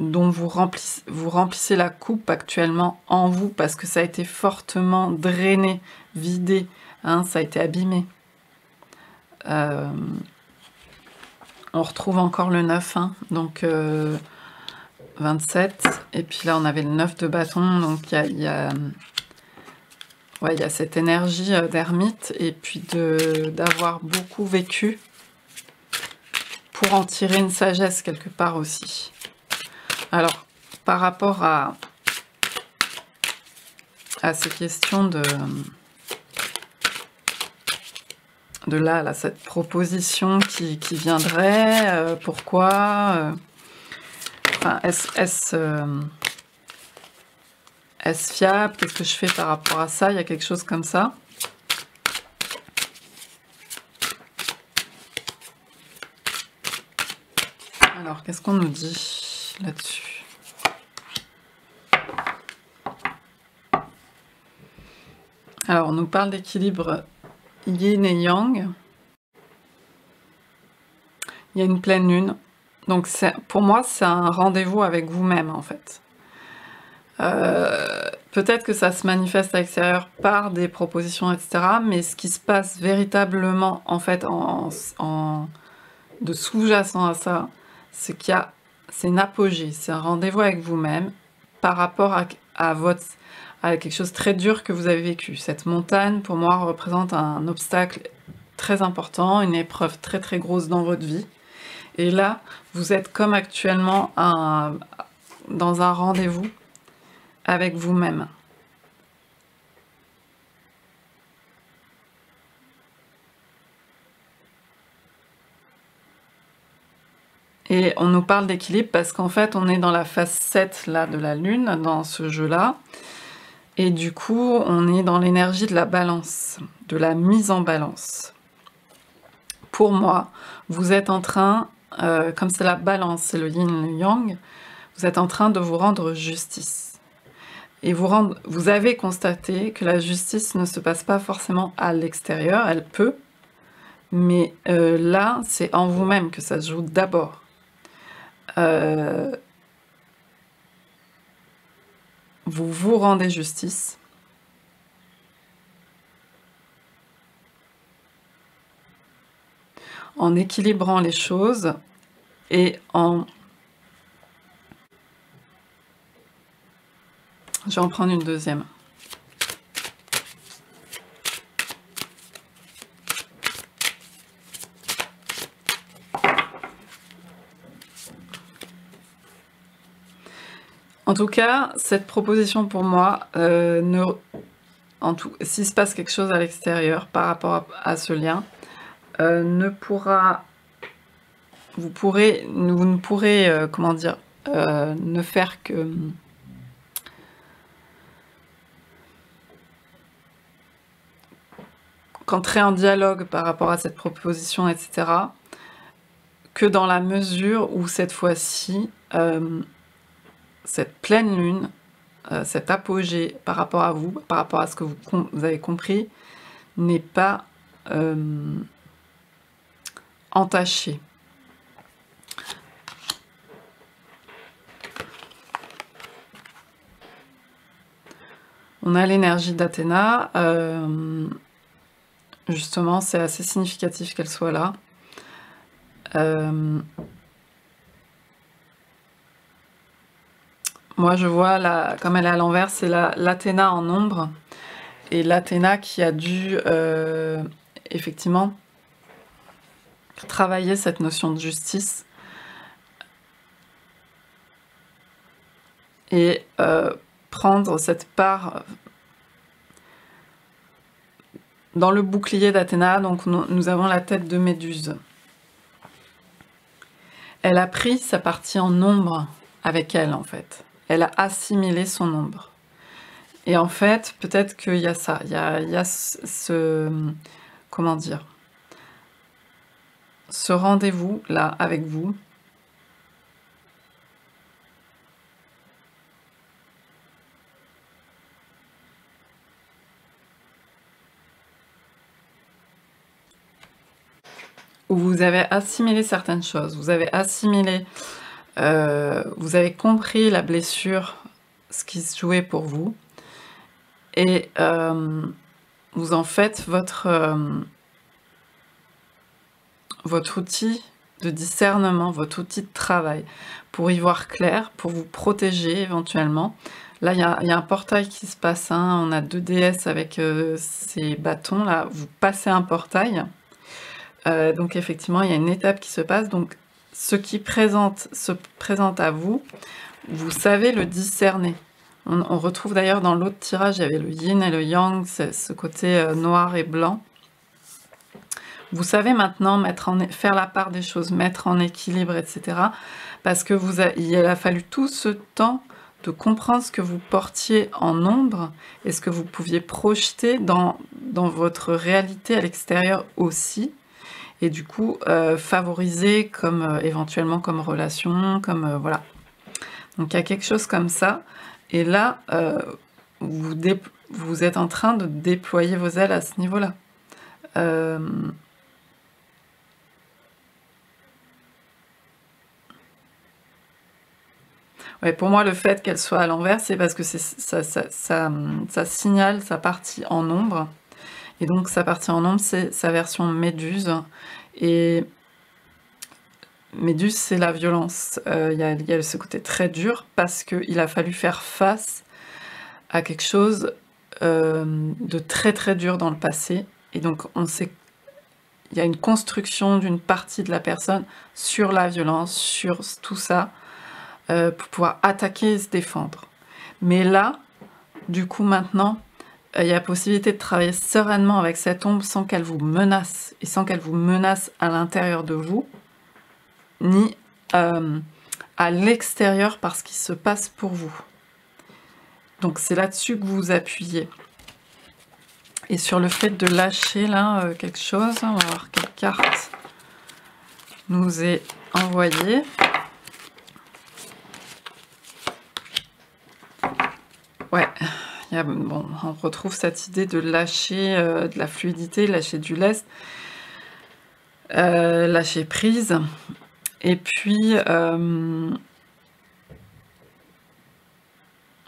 [SPEAKER 1] dont vous remplissez la coupe actuellement en vous, parce que ça a été fortement drainé, vidé, hein, ça a été abîmé. On retrouve encore le 9, hein, donc 27, et puis là on avait le 9 de bâton, donc il y a cette énergie d'ermite, et puis d'avoir beaucoup vécu pour en tirer une sagesse quelque part aussi. Alors, par rapport à ces questions de là, cette proposition qui viendrait, pourquoi, enfin, est-ce fiable, qu'est-ce que je fais par rapport à ça, il y a quelque chose comme ça. Alors, qu'est-ce qu'on nous dit là-dessus? Alors, on nous parle d'équilibre yin et yang. Il y a une pleine lune. Donc, pour moi, c'est un rendez-vous avec vous-même, en fait. Peut-être que ça se manifeste à l'extérieur par des propositions, etc. Mais ce qui se passe véritablement, en fait, de sous-jacent à ça, c'est c'est une apogée, c'est un rendez-vous avec vous-même par rapport à quelque chose de très dur que vous avez vécu. Cette montagne, pour moi, représente un obstacle très important, une épreuve très très grosse dans votre vie. Et là, vous êtes comme actuellement dans un rendez-vous avec vous-même. Et on nous parle d'équilibre parce qu'en fait, on est dans la phase 7 là, de la Lune, dans ce jeu-là. Et du coup, on est dans l'énergie de la balance, de la mise en balance. Pour moi, vous êtes en train, comme c'est la balance, c'est le yin et le yang, vous êtes en train de vous rendre justice. Et vous avez constaté que la justice ne se passe pas forcément à l'extérieur, elle peut, mais là, c'est en vous-même que ça se joue d'abord. Vous vous rendez justice. En équilibrant les choses et en... Je vais en prendre une deuxième. En tout cas, cette proposition pour moi, s'il se passe quelque chose à l'extérieur par rapport à ce lien, vous ne pourrez, comment dire, ne faire que... qu'entrer en dialogue par rapport à cette proposition, etc., que dans la mesure où cette fois-ci, cette pleine lune, cet apogée par rapport à vous, par rapport à ce que vous avez compris, n'est pas entaché. On a l'énergie d'Athéna, justement, c'est assez significatif qu'elle soit là. Moi, je vois, comme elle est à l'envers, c'est l'Athéna en ombre. Et l'Athéna qui a dû, effectivement, travailler cette notion de justice. Et prendre cette part dans le bouclier d'Athéna. Donc, nous avons la tête de Méduse. Elle a pris sa partie en ombre avec elle, en fait. Elle a assimilé son ombre. Et en fait, peut-être qu'il y a ça. Il y a comment dire, ce rendez-vous là avec vous. Où vous avez assimilé certaines choses. Vous avez assimilé, vous avez compris la blessure, ce qui se jouait pour vous. Et vous en faites votre outil de discernement, votre outil de travail, pour y voir clair, pour vous protéger éventuellement. Là, il y a un portail qui se passe, hein. On a 2 déesses avec ces bâtons, là, vous passez un portail. Donc effectivement, il y a une étape qui se passe. Donc ce qui se présente à vous, vous savez le discerner. On retrouve d'ailleurs dans l'autre tirage, il y avait le yin et le yang, ce côté noir et blanc. Vous savez maintenant faire la part des choses, mettre en équilibre, etc. Parce que il a fallu tout ce temps de comprendre ce que vous portiez en ombre et ce que vous pouviez projeter dans votre réalité à l'extérieur aussi. Et du coup, favoriser comme éventuellement comme relation, comme voilà. Donc il y a quelque chose comme ça. Et là, vous êtes en train de déployer vos ailes à ce niveau-là. Ouais, pour moi, le fait qu'elle soit à l'envers, c'est parce que ça signale sa partie en ombre. Et donc, sa partie en ombre, c'est sa version Méduse. Et Méduse, c'est la violence. Il y a ce côté très dur parce qu'il a fallu faire face à quelque chose de très très dur dans le passé. Et donc, on sait il y a une construction d'une partie de la personne sur la violence, sur tout ça, pour pouvoir attaquer et se défendre. Mais là, du coup, maintenant, il y a possibilité de travailler sereinement avec cette ombre sans qu'elle vous menace, et sans qu'elle vous menace à l'intérieur de vous, ni à l'extérieur par ce qui se passe pour vous. Donc c'est là-dessus que vous vous appuyez. Et sur le fait de lâcher là quelque chose, on va voir quelle carte nous est envoyée. Ouais, bon, on retrouve cette idée de lâcher de la fluidité, lâcher du lest, lâcher prise. Et puis,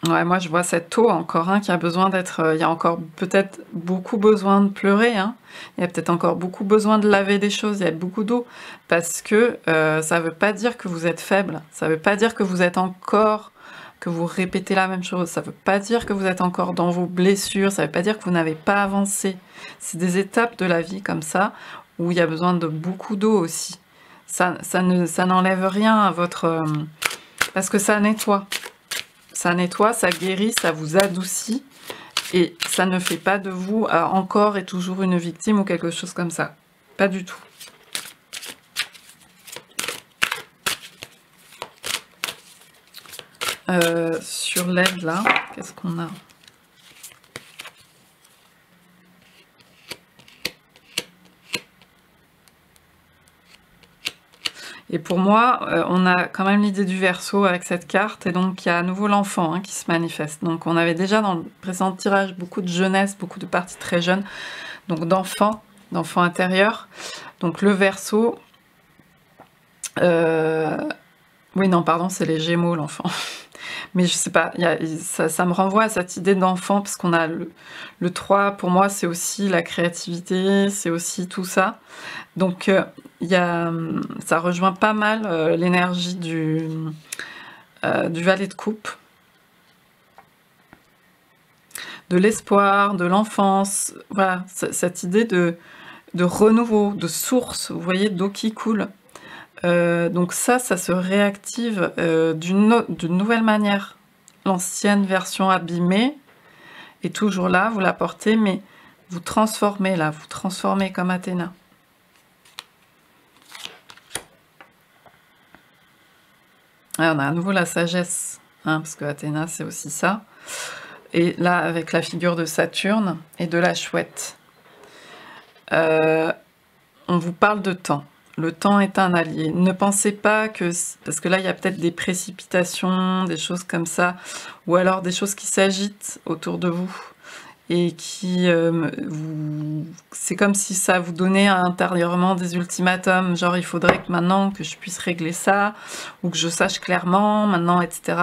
[SPEAKER 1] ouais, moi je vois cette eau encore qui a besoin d'être... il y a encore peut-être beaucoup besoin de pleurer, il y a peut-être encore beaucoup besoin de laver des choses, il y a beaucoup d'eau, parce que ça ne veut pas dire que vous êtes faible, ça ne veut pas dire que vous êtes encore... que vous répétez la même chose, ça ne veut pas dire que vous êtes encore dans vos blessures, ça ne veut pas dire que vous n'avez pas avancé. C'est des étapes de la vie comme ça, où il y a besoin de beaucoup d'eau aussi. Ça n'enlève rien à votre... parce que ça nettoie. Ça nettoie, ça guérit, ça vous adoucit, et ça ne fait pas de vous encore et toujours une victime ou quelque chose comme ça. Pas du tout. Sur l'aide là, qu'est-ce qu'on a? Et pour moi, on a quand même l'idée du Verseau avec cette carte, et donc il y a à nouveau l'enfant qui se manifeste. Donc on avait déjà dans le précédent tirage beaucoup de jeunesse, beaucoup de parties très jeunes, donc d'enfants intérieurs. Donc le Verseau, oui non pardon, c'est les Gémeaux l'enfant. Mais je sais pas, ça me renvoie à cette idée d'enfant, parce qu'on a le 3, pour moi, c'est aussi la créativité, c'est aussi tout ça. Donc, ça rejoint pas mal l'énergie du valet de coupe, de l'espoir, de l'enfance, voilà, cette idée de renouveau, de source, vous voyez, d'eau qui coule. Donc ça se réactive d'une nouvelle manière. L'ancienne version abîmée est toujours là, vous la portez, mais vous transformez là, vous transformez comme Athéna. Ah, on a à nouveau la sagesse, parce que Athéna c'est aussi ça. Et là, avec la figure de Saturne et de la chouette, on vous parle de temps. Le temps est un allié. Ne pensez pas que... parce que là, il y a peut-être des précipitations, des choses comme ça, ou alors des choses qui s'agitent autour de vous, et qui... c'est comme si ça vous donnait intérieurement des ultimatums, genre il faudrait que maintenant que je puisse régler ça, ou que je sache clairement, maintenant, etc.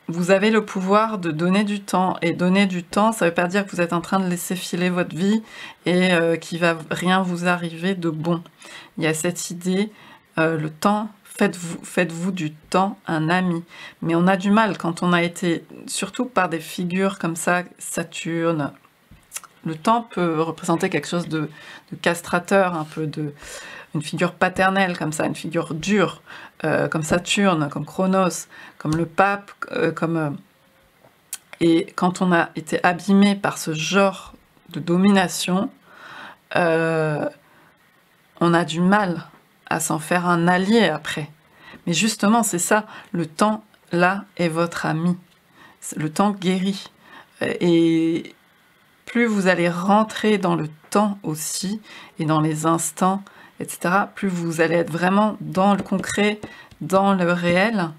[SPEAKER 1] Vous avez le pouvoir de donner du temps, et donner du temps, ça ne veut pas dire que vous êtes en train de laisser filer votre vie et qu'il va rien vous arriver de bon. Il y a cette idée, le temps, faites-vous du temps un ami. Mais on a du mal quand on a été, surtout par des figures comme ça, Saturne. Le temps peut représenter quelque chose de castrateur, un peu une figure paternelle comme ça, une figure dure, comme Saturne, comme Chronos, comme le pape, et quand on a été abîmé par ce genre de domination, on a du mal à s'en faire un allié après. Mais justement, c'est ça, le temps, là, est votre ami. Le temps guérit. Et plus vous allez rentrer dans le temps aussi, et dans les instants, etc., plus vous allez être vraiment dans le concret, dans le réel,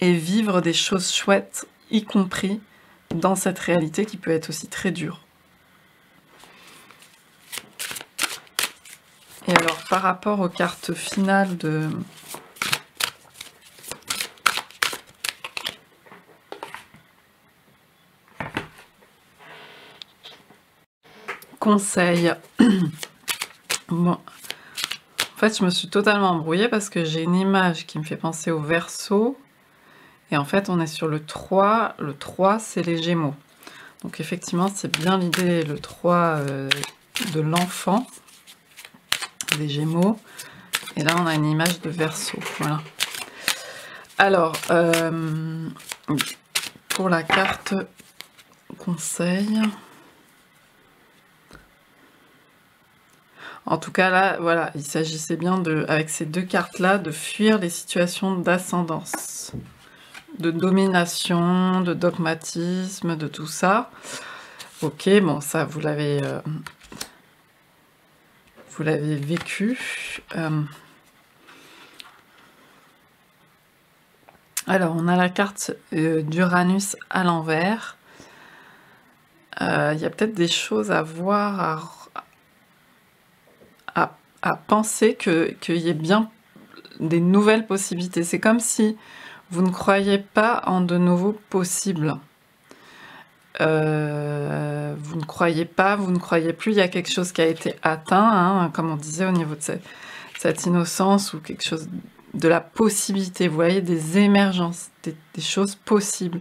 [SPEAKER 1] et vivre des choses chouettes, y compris dans cette réalité qui peut être aussi très dure. Et alors, par rapport aux cartes finales de... Conseil. Bon. En fait, je me suis totalement embrouillée parce que j'ai une image qui me fait penser au Verseau. Et en fait, on est sur le 3. Le 3, c'est les Gémeaux. Donc effectivement, c'est bien l'idée, le 3 de l'enfant, des Gémeaux. Et là, on a une image de Verseau. Voilà. Alors, pour la carte conseil... En tout cas, là, voilà, il s'agissait bien, de, avec ces deux cartes-là, de fuir les situations d'ascendance, de domination, de dogmatisme, de tout ça. Ok, bon, ça, vous l'avez vécu. Alors, on a la carte d'Uranus à l'envers. Il y a peut-être des choses à voir, à penser qu'il y ait bien des nouvelles possibilités. C'est comme si vous ne croyez pas en de nouveaux possibles. Vous ne croyez pas, vous ne croyez plus, il y a quelque chose qui a été atteint, hein, comme on disait au niveau de cette innocence, ou quelque chose de la possibilité, vous voyez, des émergences, des choses possibles,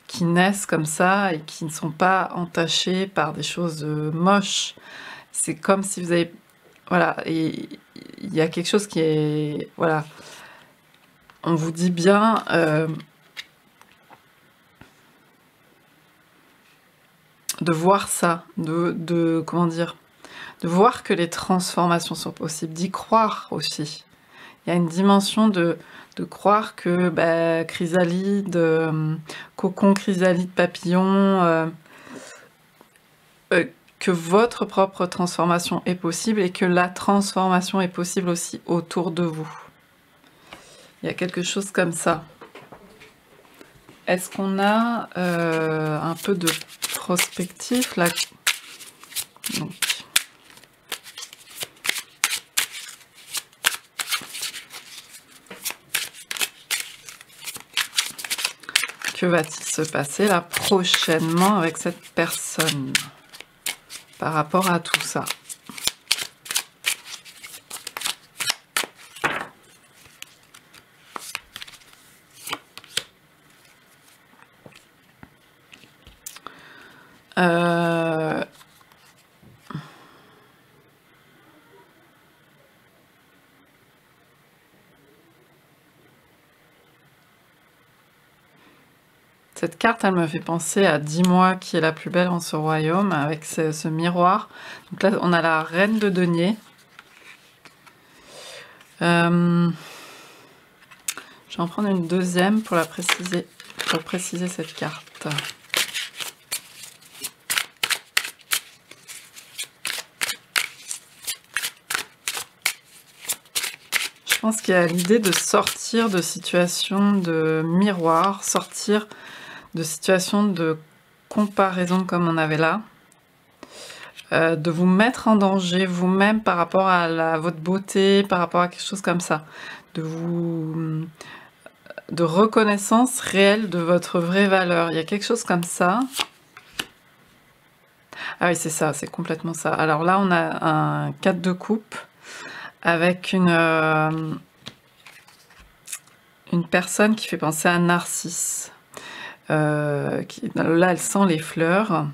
[SPEAKER 1] qui naissent comme ça, et qui ne sont pas entachées par des choses moches. C'est comme si vous avez... Voilà, et il y a quelque chose qui est... Voilà. On vous dit bien... de voir ça, comment dire, de voir que les transformations sont possibles, d'y croire aussi. Il y a une dimension de croire que chrysalide, cocon, chrysalide, papillon, que votre propre transformation est possible et que la transformation est possible aussi autour de vous. Il y a quelque chose comme ça. Est-ce qu'on a un peu de prospectif là? Donc. Que va-t-il se passer là prochainement avec cette personne par rapport à tout ça? Cette carte, elle me fait penser à Dis-moi qui est la plus belle en ce royaume, avec ce miroir. Donc là, on a la reine de denier. Je vais en prendre une deuxième pour préciser cette carte. Je pense qu'il y a l'idée de sortir de situations de miroir, sortir de situations de comparaison comme on avait là, de vous mettre en danger vous-même par rapport à votre beauté, par rapport à quelque chose comme ça, de reconnaissance réelle de votre vraie valeur. Il y a quelque chose comme ça. Ah oui, c'est ça, c'est complètement ça. Alors là, on a un 4 de coupe avec une personne qui fait penser à Narcisse. Là, elle sent les fleurs.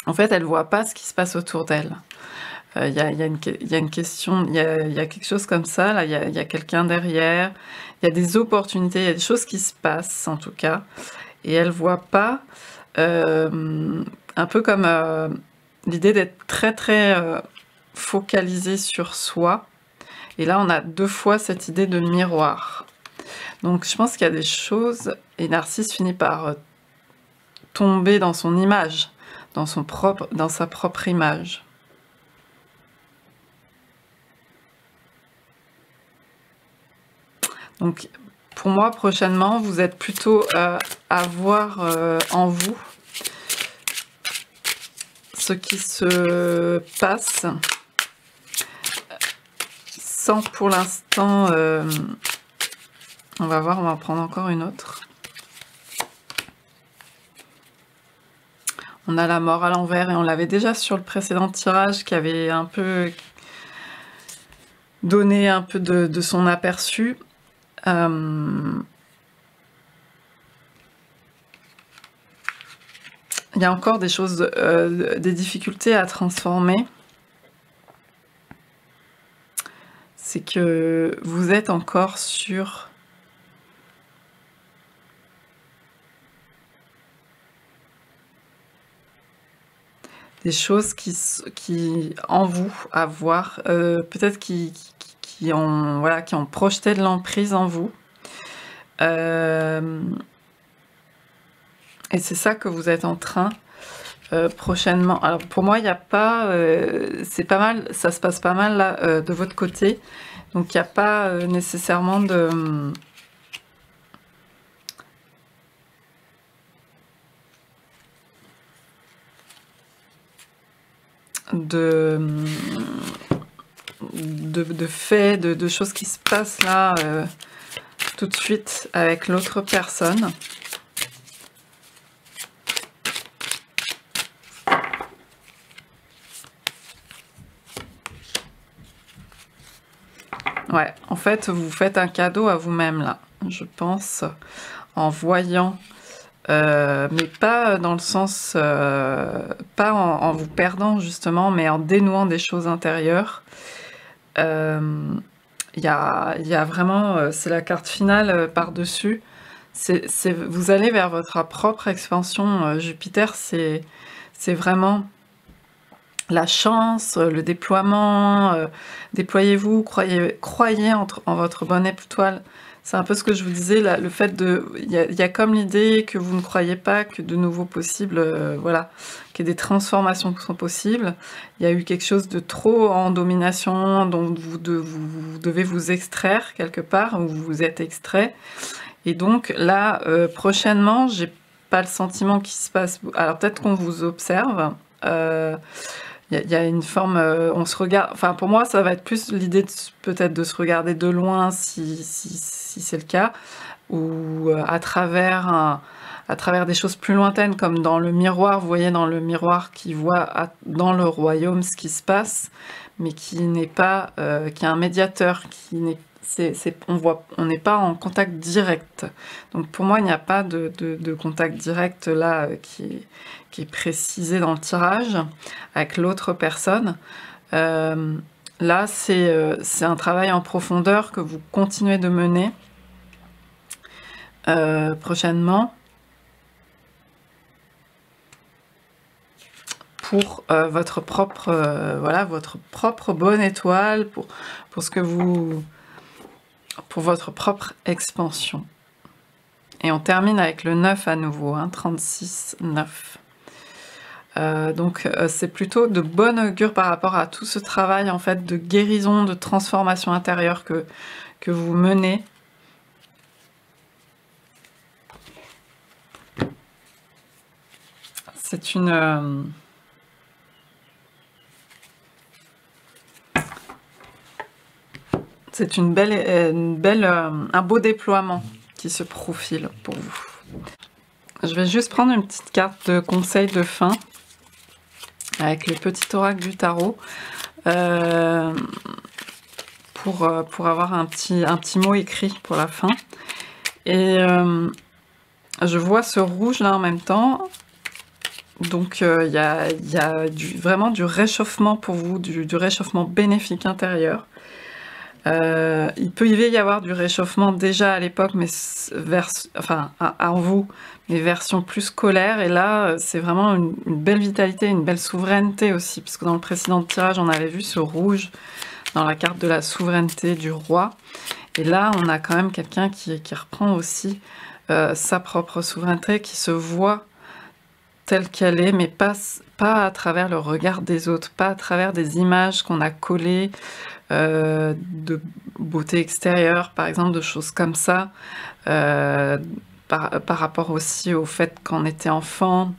[SPEAKER 1] En fait, elle ne voit pas ce qui se passe autour d'elle. Il y a une question, il y a quelque chose comme ça, là, il y a quelqu'un derrière, il y a des opportunités, il y a des choses qui se passent, en tout cas, et elle ne voit pas un peu comme l'idée d'être très très focalisé sur soi. Et là, on a 2 fois cette idée de miroir. Donc, je pense qu'il y a des choses, et Narcisse finit par tomber dans son image, dans sa propre image. Donc, pour moi, prochainement, vous êtes plutôt à voir en vous ce qui se passe, sans pour l'instant... on va voir, on va en prendre encore une autre. On a la mort à l'envers et on l'avait déjà sur le précédent tirage qui avait un peu donné un peu de son aperçu. Il y a encore des choses, des difficultés à transformer. C'est que vous êtes encore sur des choses qui en vous à voir, peut-être qui ont projeté de l'emprise en vous. Et c'est ça que vous êtes en train prochainement. Alors pour moi, il n'y a pas... c'est pas mal, ça se passe pas mal là de votre côté. Donc il n'y a pas nécessairement de faits, de choses qui se passent là tout de suite avec l'autre personne. Ouais, en fait, vous faites un cadeau à vous-même là, je pense, en voyant, mais pas dans le sens, pas en vous perdant justement, mais en dénouant des choses intérieures. Il y a vraiment, c'est la carte finale par-dessus. Vous allez vers votre propre expansion. Jupiter, c'est vraiment la chance, le déploiement. Déployez-vous, croyez en votre bonne étoile. C'est un peu ce que je vous disais, là, le fait de... Il y a comme l'idée que vous ne croyez pas que de nouveau possible, voilà, qu'il y ait des transformations qui sont possibles. Il y a eu quelque chose de trop en domination, dont vous devez vous extraire quelque part, ou vous vous êtes extrait. Et donc là, prochainement, j'ai pas le sentiment qu'il se passe... Alors peut-être qu'on vous observe, il y a une forme, on se regarde, enfin pour moi ça va être plus l'idée peut-être de se regarder de loin si c'est le cas, ou à travers des choses plus lointaines comme dans le miroir, vous voyez dans le miroir qui voit dans le royaume ce qui se passe, mais qui n'est pas, qui est un médiateur, qui n'est on n'est pas en contact direct. Donc pour moi, il n'y a pas de contact direct là qui est précisé dans le tirage avec l'autre personne. Là, c'est un travail en profondeur que vous continuez de mener prochainement pour votre propre voilà, votre propre bonne étoile, pour ce que vous... pour votre propre expansion. Et on termine avec le 9 à nouveau, hein, 36, 9. Donc c'est plutôt de bon augure par rapport à tout ce travail en fait de guérison, de transformation intérieure que vous menez. C'est une... c'est un beau déploiement qui se profile pour vous. Je vais juste prendre une petite carte de conseil de fin avec le petit oracle du tarot pour avoir un petit mot écrit pour la fin. Et je vois ce rouge là en même temps. Donc il y a vraiment du réchauffement pour vous, du réchauffement bénéfique intérieur. Il peut y avoir du réchauffement déjà à l'époque, mais en vous, mais version plus scolaire. Et là, c'est vraiment une belle vitalité, une belle souveraineté aussi, parce que dans le précédent tirage, on avait vu ce rouge dans la carte de la souveraineté du roi. Et là, on a quand même quelqu'un qui reprend aussi sa propre souveraineté, qui se voit telle qu'elle est, mais pas à travers le regard des autres, pas à travers des images qu'on a collées, de beauté extérieure, par exemple, de choses comme ça, par rapport aussi au fait qu'on était enfant.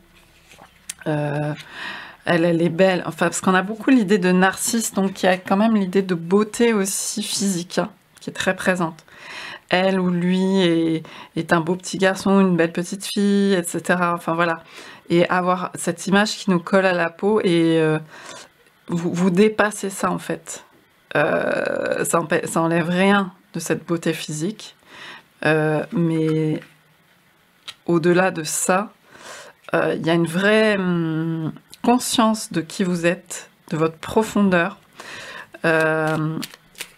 [SPEAKER 1] Elle est belle, enfin, parce qu'on a beaucoup l'idée de Narcisse, donc il y a quand même l'idée de beauté aussi physique, hein, qui est très présente. Elle ou lui est un beau petit garçon, une belle petite fille, etc. Enfin voilà. Et avoir cette image qui nous colle à la peau et vous dépassez ça en fait. Ça enlève rien de cette beauté physique. Mais au-delà de ça, il y a une vraie conscience de qui vous êtes, de votre profondeur.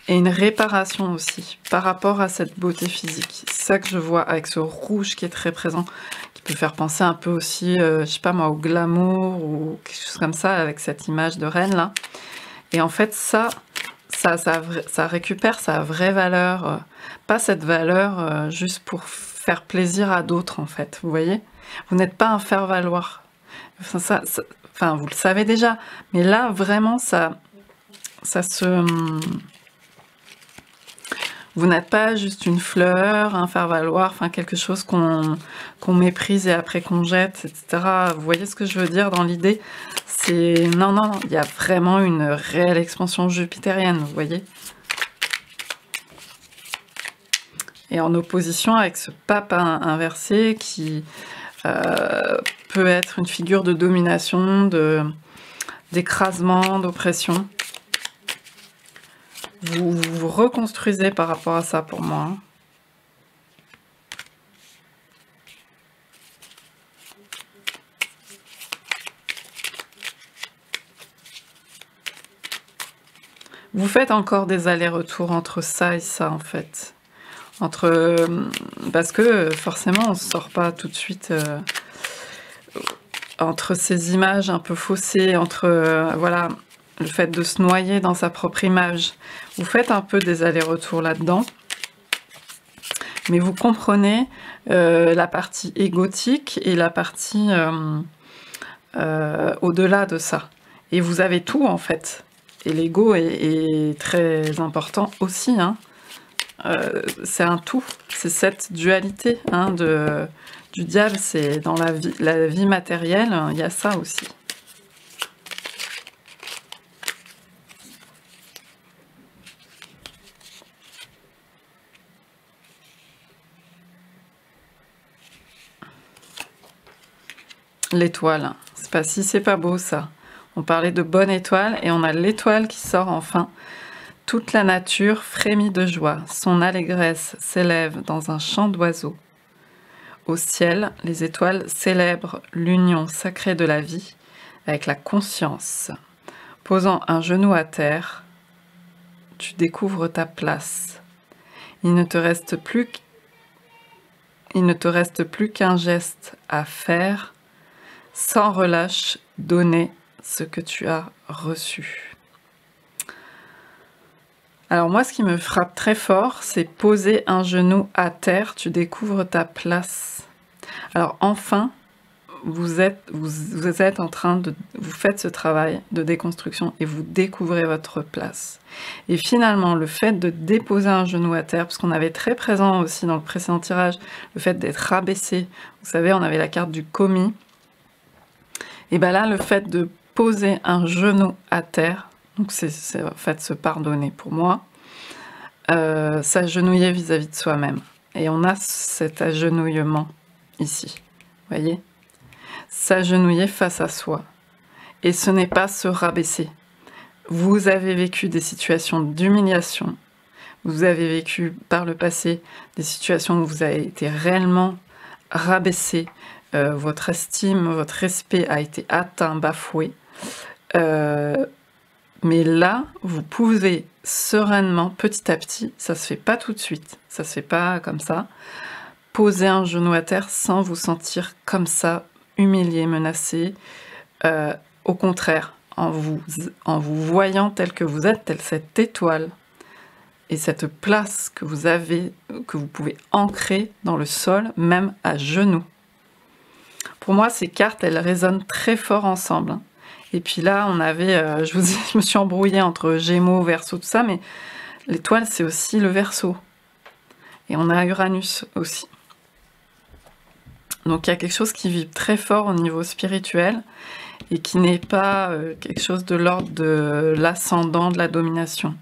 [SPEAKER 1] Et une réparation aussi par rapport à cette beauté physique. C'est ça que je vois avec ce rouge qui est très présent, qui peut faire penser un peu aussi, je sais pas moi, au glamour ou quelque chose comme ça, avec cette image de reine là. Et en fait, ça récupère sa vraie valeur, pas cette valeur juste pour faire plaisir à d'autres en fait, vous voyez? Vous n'êtes pas un faire-valoir. Enfin, vous le savez déjà, mais là, vraiment, vous n'êtes pas juste une fleur, un faire-valoir, enfin quelque chose qu'on méprise et après qu'on jette, etc. Vous voyez ce que je veux dire dans l'idée? C'est... Non, il y a vraiment une réelle expansion jupitérienne, vous voyez? Et en opposition avec ce pape inversé qui peut être une figure de domination, d'écrasement, d'oppression. Vous vous reconstruisez par rapport à ça pour moi. Vous faites encore des allers-retours entre ça et ça en fait. Parce que forcément on ne sort pas tout de suite entre ces images un peu faussées, voilà, le fait de se noyer dans sa propre image. Vous faites un peu des allers-retours là-dedans, mais vous comprenez la partie égotique et la partie au-delà de ça. Et vous avez tout en fait. Et l'ego est très important aussi, hein. C'est un tout, c'est cette dualité hein, du diable, c'est dans la vie matérielle, il y a ça aussi. L'étoile, c'est pas si c'est pas beau ça. On parlait de bonne étoile et on a l'étoile qui sort enfin. Toute la nature frémit de joie, son allégresse s'élève dans un chant d'oiseaux. Au ciel, les étoiles célèbrent l'union sacrée de la vie avec la conscience. Posant un genou à terre, tu découvres ta place. Il ne te reste plus qu'un geste à faire, sans relâche donner ce que tu as reçu. Alors moi, ce qui me frappe très fort, c'est poser un genou à terre, tu découvres ta place. Alors enfin, vous êtes en train de... Vous faites ce travail de déconstruction et vous découvrez votre place. Et finalement, le fait de déposer un genou à terre, parce qu'on avait très présent aussi dans le précédent tirage, le fait d'être rabaissé, vous savez, on avait la carte du commis, et bien là, le fait de poser un genou à terre, donc c'est en fait se pardonner pour moi, s'agenouiller vis-à-vis de soi-même. Et on a cet agenouillement ici, voyez, s'agenouiller face à soi. Et ce n'est pas se rabaisser. Vous avez vécu des situations d'humiliation, vous avez vécu par le passé des situations où vous avez été réellement rabaissé, votre estime, votre respect a été atteint, bafoué. Mais là, vous pouvez sereinement, petit à petit, ça se fait pas tout de suite, ça se fait pas comme ça, poser un genou à terre sans vous sentir comme ça, humilié, menacé. Au contraire, en vous voyant tel que vous êtes, telle cette étoile, et cette place que vous avez, que vous pouvez ancrer dans le sol, même à genoux. Pour moi, ces cartes, elles résonnent très fort ensemble, hein. Et puis là, on avait, je me suis embrouillée entre Gémeaux, Verseau, tout ça, mais l'étoile, c'est aussi le Verseau. Et on a Uranus aussi. Donc il y a quelque chose qui vibre très fort au niveau spirituel et qui n'est pas quelque chose de l'ordre de l'ascendant, de la domination.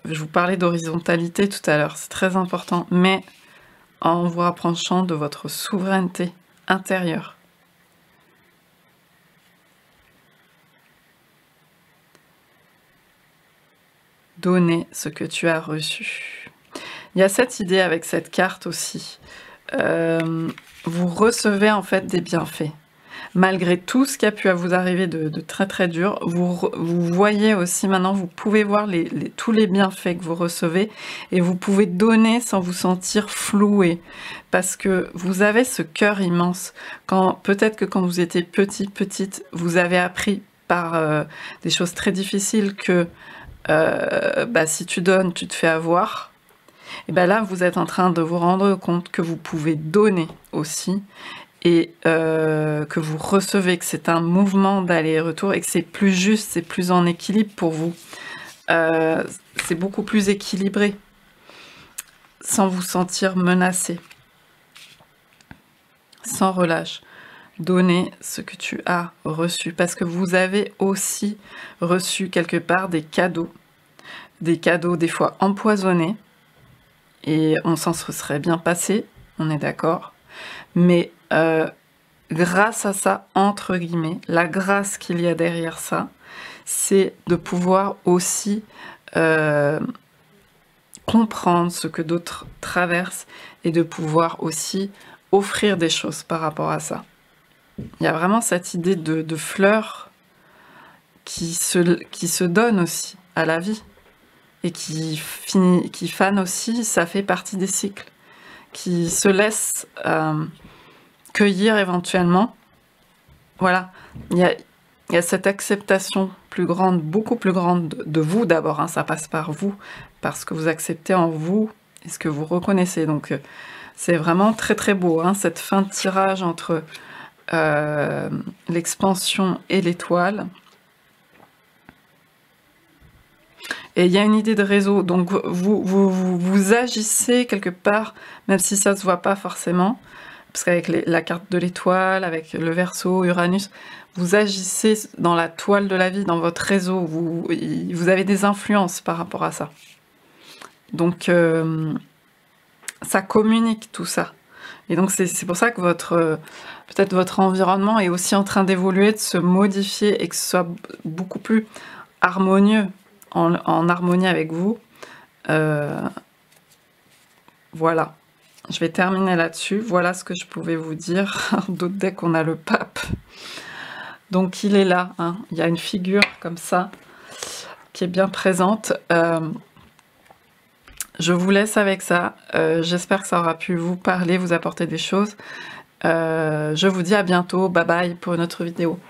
[SPEAKER 1] Je vous parlais d'horizontalité tout à l'heure, c'est très important, mais en vous rapprochant de votre souveraineté intérieure. Donner ce que tu as reçu. Il y a cette idée avec cette carte aussi. Vous recevez en fait des bienfaits. Malgré tout ce qui a pu à vous arriver de très très dur, vous voyez aussi maintenant, vous pouvez voir tous les bienfaits que vous recevez et vous pouvez donner sans vous sentir floué. Parce que vous avez ce cœur immense. Peut-être que quand vous étiez petite, vous avez appris par des choses très difficiles que si tu donnes, tu te fais avoir. Et bien là, vous êtes en train de vous rendre compte que vous pouvez donner aussi et que vous recevez, que c'est un mouvement d'aller-retour et que c'est plus juste, c'est plus en équilibre pour vous. C'est beaucoup plus équilibré sans vous sentir menacé, sans relâche. Donner ce que tu as reçu parce que vous avez aussi reçu quelque part des cadeaux des fois empoisonnés et on s'en serait bien passé, on est d'accord, mais grâce à ça, entre guillemets, la grâce qu'il y a derrière ça, c'est de pouvoir aussi comprendre ce que d'autres traversent et de pouvoir aussi offrir des choses par rapport à ça. Il y a vraiment cette idée de fleurs qui se donne aussi à la vie et qui fanent aussi, ça fait partie des cycles, qui se laissent cueillir éventuellement. Voilà, il y a cette acceptation plus grande, beaucoup plus grande de vous d'abord, hein, ça passe par vous, parce que vous acceptez en vous et ce que vous reconnaissez. Donc c'est vraiment très très beau, hein, cette fin de tirage entre l'expansion et l'étoile. Et il y a une idée de réseau, donc vous agissez quelque part, même si ça ne se voit pas forcément, parce qu'avec la carte de l'étoile, avec le Verseau, Uranus, vous agissez dans la toile de la vie, dans votre réseau, vous avez des influences par rapport à ça. Donc ça communique tout ça. Et donc c'est pour ça que peut-être votre environnement est aussi en train d'évoluer, de se modifier et que ce soit beaucoup plus harmonieux, en harmonie avec vous. Voilà. Je vais terminer là-dessus. Voilà ce que je pouvais vous dire. D'autres decks, on a le pape. Donc il est là, hein. Il y a une figure comme ça qui est bien présente. Je vous laisse avec ça. J'espère que ça aura pu vous parler, vous apporter des choses. Je vous dis à bientôt. Bye bye pour une autre vidéo.